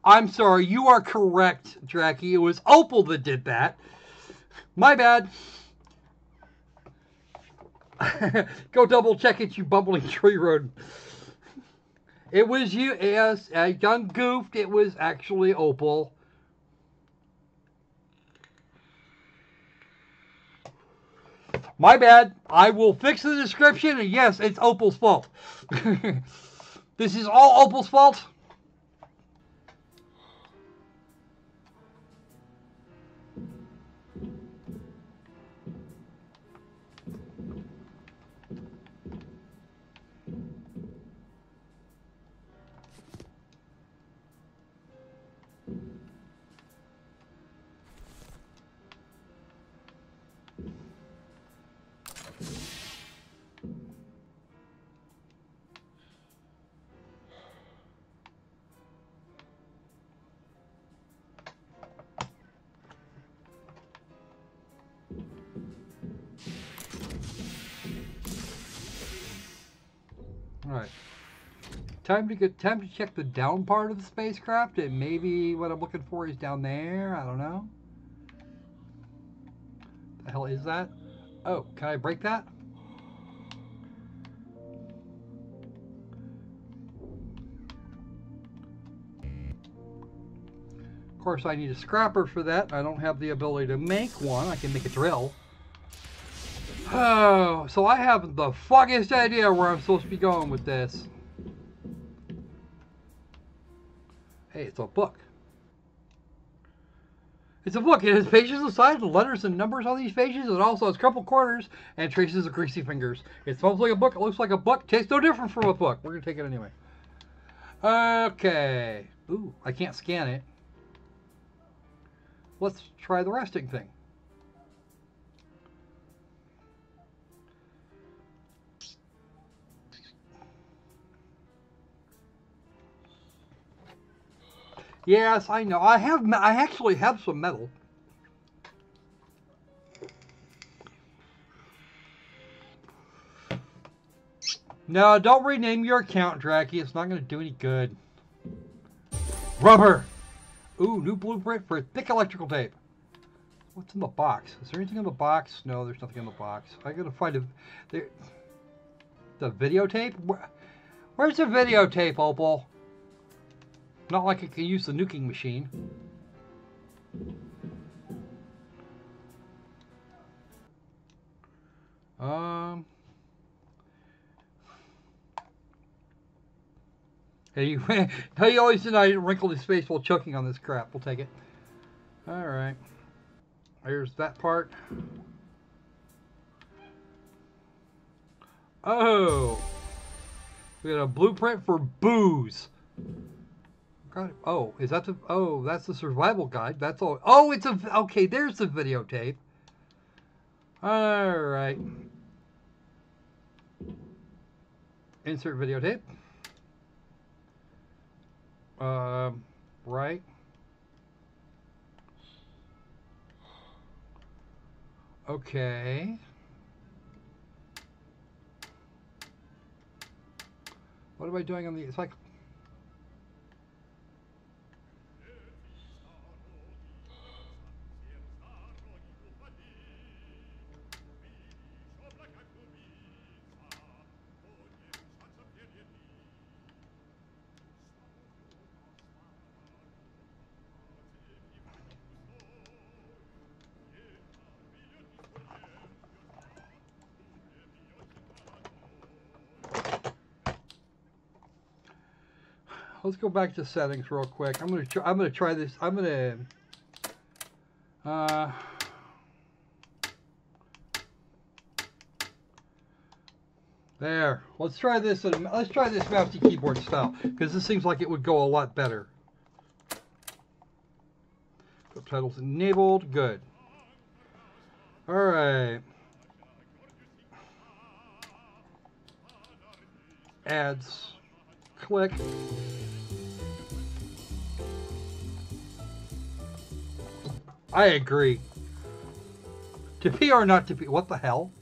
I'm sorry. You are correct, Dracky. It was Opal that did that. My bad. Go double check it, you bumbling tree rodent. It was you. Yes, I done goofed. It was actually Opal. My bad. I will fix the description, and yes, it's Opal's fault. This is all Opal's fault. Alright. Time to check the down part of the spacecraft, and maybe what I'm looking for is down there. I don't know. The hell is that? Oh, can I break that? Of course, I need a scrapper for that. I don't have the ability to make one. I can make a drill. Oh, so I have the foggiest idea where I'm supposed to be going with this. Hey, it's a book. It's a book. It has pages of size, letters and numbers on these pages. It also has crumpled corners and traces of greasy fingers. It smells like a book. It looks like a book. Tastes no different from a book. We're going to take it anyway. Okay. Ooh, I can't scan it. Let's try the resting thing. Yes, I know. I actually have some metal. No, don't rename your account, Dracky. It's not going to do any good. Rubber! Ooh, new blueprint for thick electrical tape. What's in the box? Is there anything in the box? No, there's nothing in the box. I gotta find the videotape? Where's the videotape, Opal? Not like I can use the nuking machine. Hey, you always deny I didn't wrinkle his face while choking on this crap. We'll take it. Alright. There's that part. Oh! We got a blueprint for booze. Oh, is that the... Oh, that's the survival guide. That's all... Oh, it's a... Okay, there's the videotape. Alright. Insert videotape. Right. Okay. What am I doing on the... It's like... Let's go back to settings real quick. I'm gonna try this. There. Let's try this. Let's try this mouse to keyboard style, because this seems like it would go a lot better. Subtitles enabled. Good. All right. Ads. Click. I agree. To be or not to be? What the hell?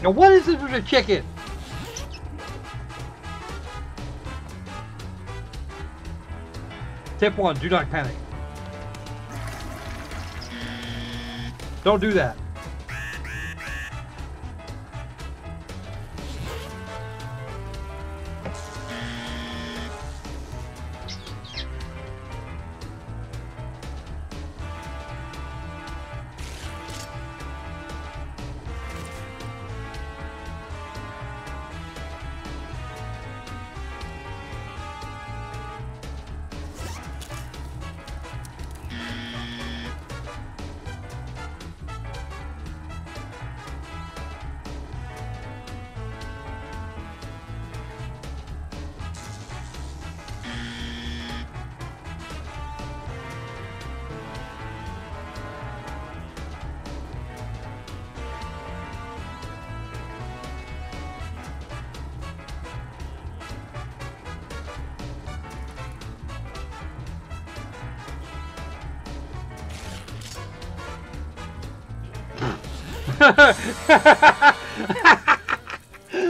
Now what is this with a chicken? Tip 1, do not panic. Don't do that.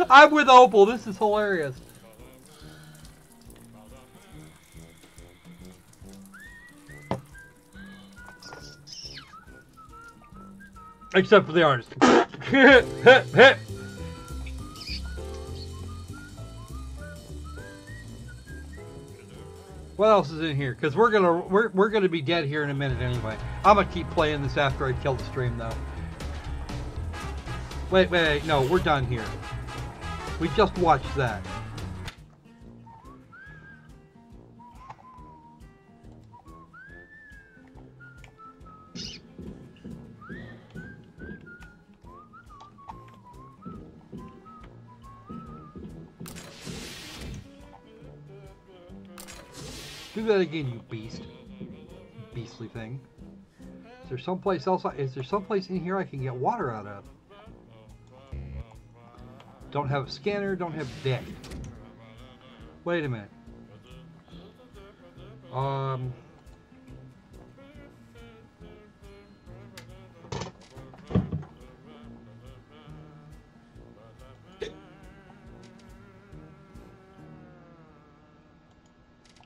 I'm with Opal. This is hilarious. Except for the artist. What else is in here? Because we're gonna be dead here in a minute anyway. I'm gonna keep playing this after I kill the stream though. Wait, no, we're done here. We just watched that. Do that again, you beast. Beastly thing. Is there someplace else? Is there someplace in here I can get water out of? Don't have a scanner, don't have deck. Wait a minute.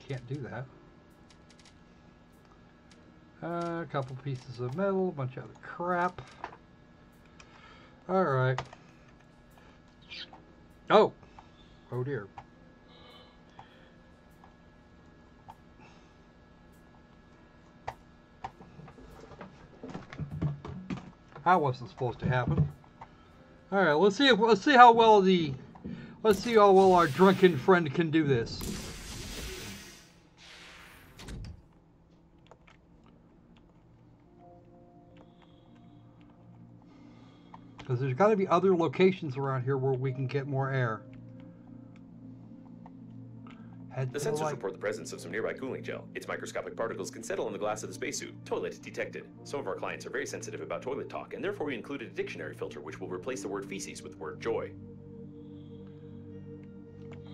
Can't do that. A couple pieces of metal, a bunch of other crap. Alright. Oh dear. That wasn't supposed to happen. All right, let's see how well our drunken friend can do this. Because there's got to be other locations around here where we can get more air. The sensors report the presence of some nearby cooling gel. Its microscopic particles can settle on the glass of the spacesuit. Toilet detected. Some of our clients are very sensitive about toilet talk, and therefore we included a dictionary filter which will replace the word feces with the word joy.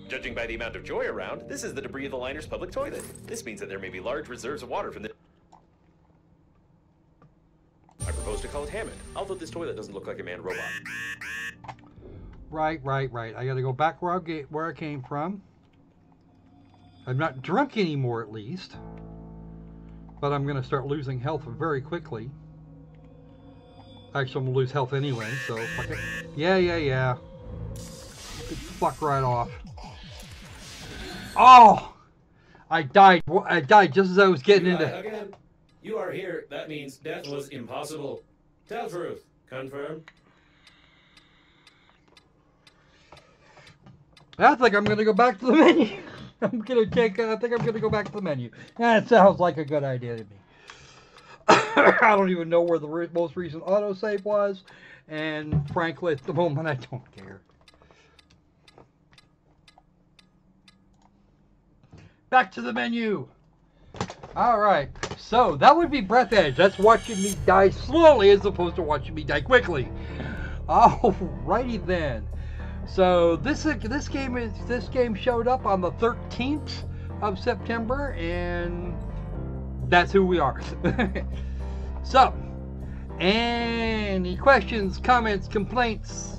Judging by the amount of joy around, this is the debris of the liner's public toilet. This means that there may be large reserves of water from the... I propose to call it Hammond, although this toilet doesn't look like a manned robot. Right. I gotta go back where I came from. I'm not drunk anymore, at least. But I'm gonna start losing health very quickly. Actually, I'm gonna lose health anyway, so fuck it. Yeah. Fuck right off. Oh! I died just as I was getting into... Again. You are here. That means death was impossible. Tell truth. Confirm. I think I'm gonna go back to the menu. I think I'm gonna go back to the menu. That sounds like a good idea to me. I don't even know where the most recent autosave was, and frankly, at the moment, I don't care. Back to the menu. All right, so that would be Breathedge. That's watching me die slowly as opposed to watching me die quickly. Alrighty then. So this game showed up on the 13th of September, and that's who we are. So, any questions, comments, complaints?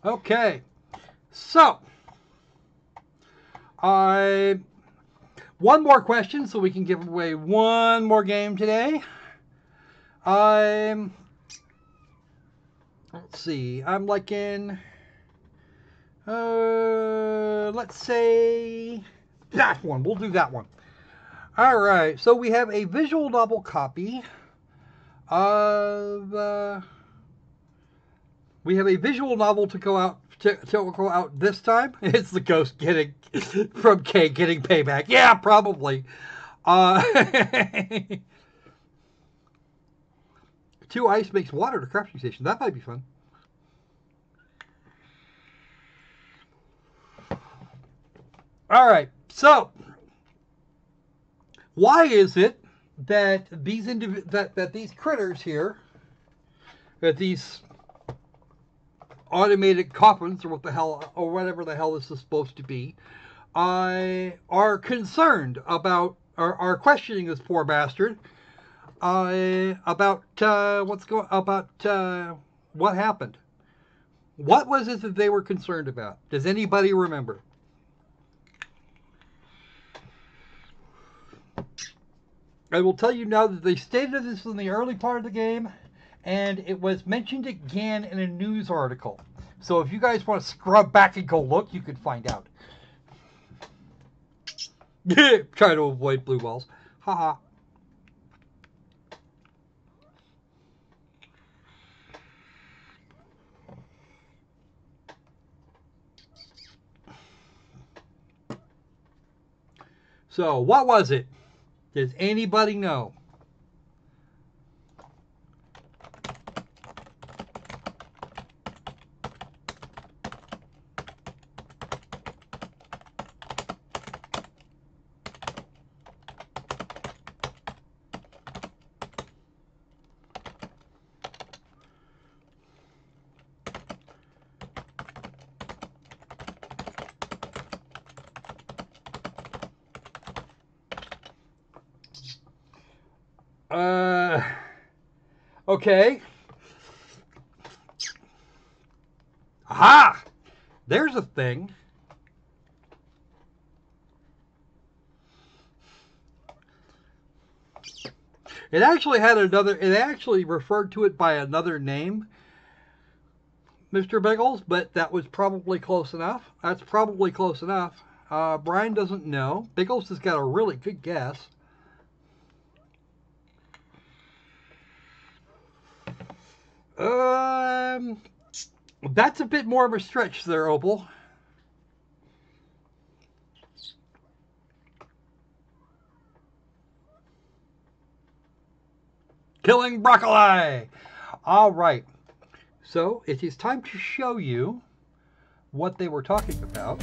Okay, so one more question so we can give away one more game today. Let's see, I'm like in, let's say that one. We'll do that one. All right, so we have a visual novel copy of, we have a visual novel to go out this time. It's the ghost from K getting payback. Yeah, probably. 2 ice makes water to crafting station. That might be fun. All right. So, why is it that these these critters here, that these automated coffins, or what the hell, or whatever the hell this is supposed to be, are concerned about, are questioning this poor bastard about what happened. What was it that they were concerned about? Does anybody remember? I will tell you now that they stated this in the early part of the game, and it was mentioned again in a news article. So if you guys want to scrub back and go look, you could find out. Try to avoid blue balls. Haha. So, what was it? Does anybody know? Okay. Aha! There's a thing. It actually had another, it actually referred to it by another name, Mr. Biggles, but that was probably close enough. That's probably close enough. Brian doesn't know. Biggles has got a really good guess. That's a bit more of a stretch there, Opal. Killing broccoli! All right. So, it is time to show you what they were talking about.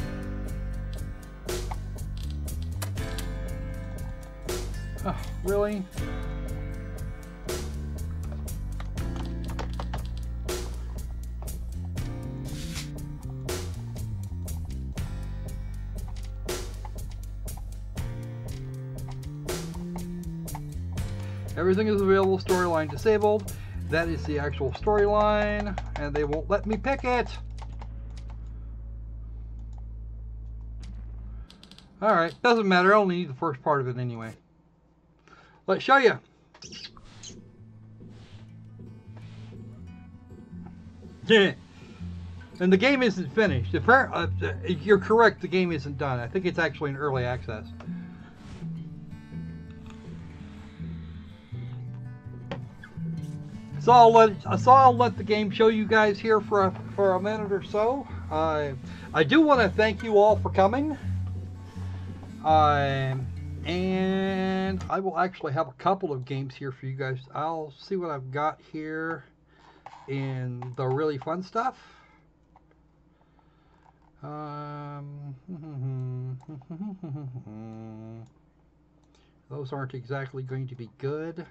Oh, really? Everything is available, storyline disabled. That is the actual storyline, and they won't let me pick it. Alright, doesn't matter, I only need the first part of it anyway. Let's show you. And the game isn't finished. You're correct, the game isn't done. I think it's actually in early access. So I'll let the game show you guys here for a minute or so. I do want to thank you all for coming. And I will actually have a couple of games here for you guys. I'll see what I've got here in the really fun stuff. Those aren't exactly going to be good.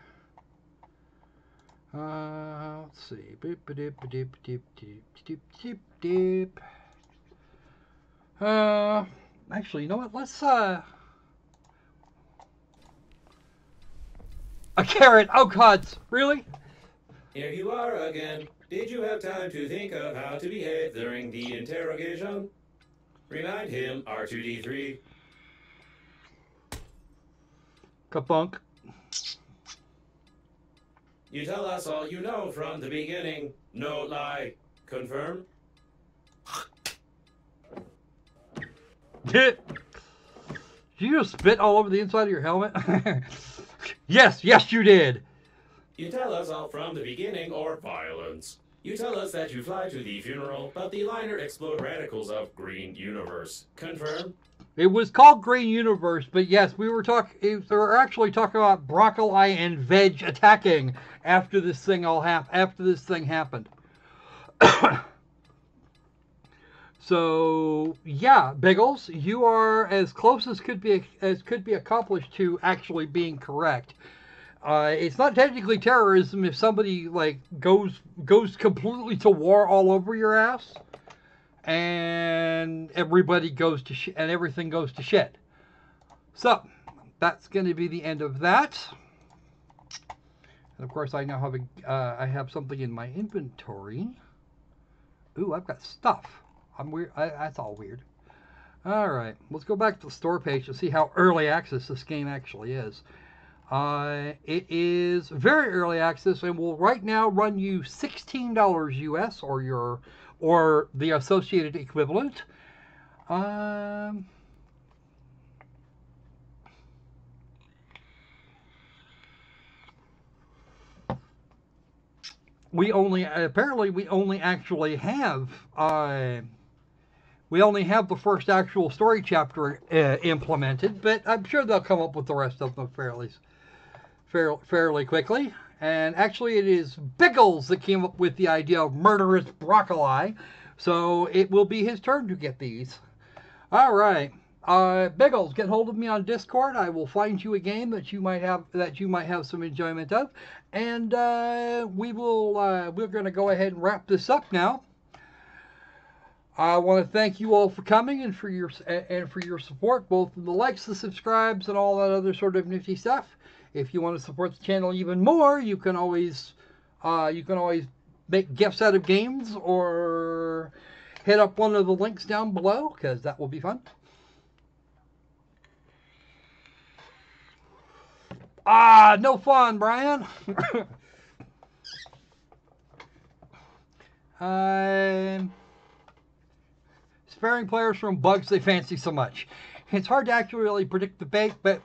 Let's see. Actually, you know what? Let's a carrot. Oh God, really? Here you are again. Did you have time to think of how to behave during the interrogation? Remind him, R2-D3. Kabunk. You tell us all you know from the beginning. No lie. Confirm? Did you just spit all over the inside of your helmet? Yes, you did. You tell us all from the beginning or violence. You tell us that you fly to the funeral, but the liner explode radicals of Green Universe. Confirm? It was called Green Universe, but yes, we were actually talking about broccoli and veg attacking after this thing happened. So yeah, Biggles, you are as close as could be accomplished to actually being correct. It's not technically terrorism if somebody like goes completely to war all over your ass and everybody goes to and everything goes to shit. So that's going to be the end of that. And of course, I now have I have something in my inventory. Ooh, I've got stuff. I'm weird. That's all weird. All right, let's go back to the store page to see how early access this game actually is. It is very early access and will right now run you $16 US or the associated equivalent. We only actually have the first actual story chapter implemented, but I'm sure they'll come up with the rest of them fairly quickly. And actually, it is Biggles that came up with the idea of murderous broccoli, so it will be his turn to get these. All right, Biggles, get hold of me on Discord. I will find you a game that you might have some enjoyment of, and we're going to go ahead and wrap this up now. I want to thank you all for coming and for your support, both in the likes, the subscribes, and all that other sort of nifty stuff. If you want to support the channel even more, you can always make gifts out of games or hit up one of the links down below, because that will be fun. No fun, Brian. Sparing players from bugs they fancy so much. It's hard to accurately predict the date, but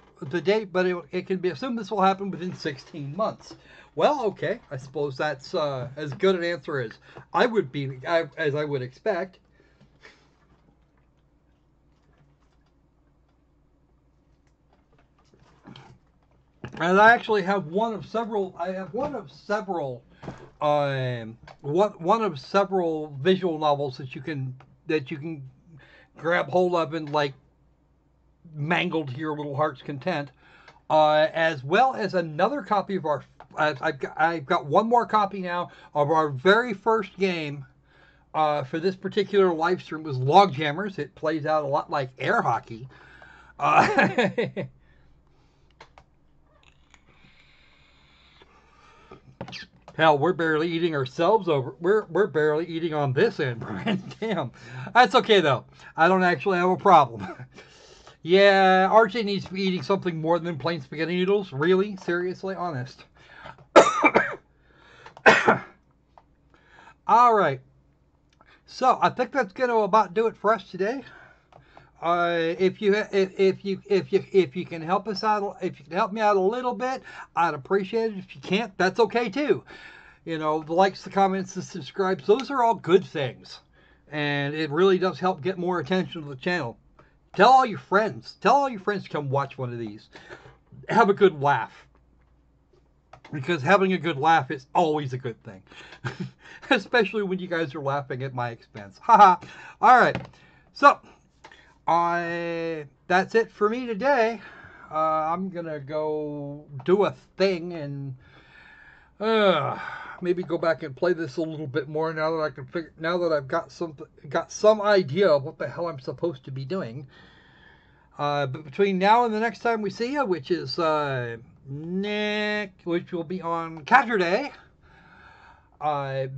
it can be assumed this will happen within 16 months. Well, okay, I suppose that's as good an answer as I would expect. And I actually have one of several visual novels that you can grab hold of and like mangle to your little heart's content, as well as another copy of our. I've got one more copy now of our very first game for this particular live stream. It was Logjammers. It plays out a lot like air hockey. Hell, we're barely eating ourselves over. We're barely eating on this end, Brian. Damn, that's okay though. I don't actually have a problem. Yeah, RJ needs to be eating something more than plain spaghetti noodles. Really, seriously, honest. All right. So I think that's going to about do it for us today. If you can help us out, if you can help me out a little bit, I'd appreciate it. If you can't, that's okay too. You know, the likes, the comments, the subscribes, those are all good things, and it really does help get more attention to the channel. Tell all your friends to come watch one of these. Have a good laugh, because having a good laugh is always a good thing, especially when you guys are laughing at my expense. Haha. All right, so. That's it for me today. I'm gonna go do a thing and maybe go back and play this a little bit more now that I've got some idea of what the hell I'm supposed to be doing. But between now and the next time we see you, which is which will be on Saturday,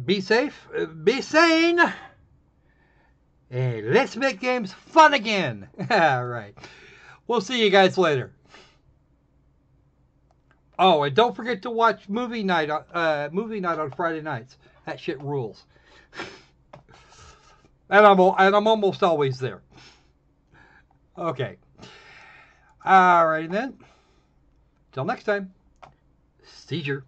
be safe, be sane. Hey, let's make games fun again. All right. We'll see you guys later. Oh, and don't forget to watch movie night on Friday nights. That shit rules. And I'm almost always there. Okay. All right then. Till next time. Seizure.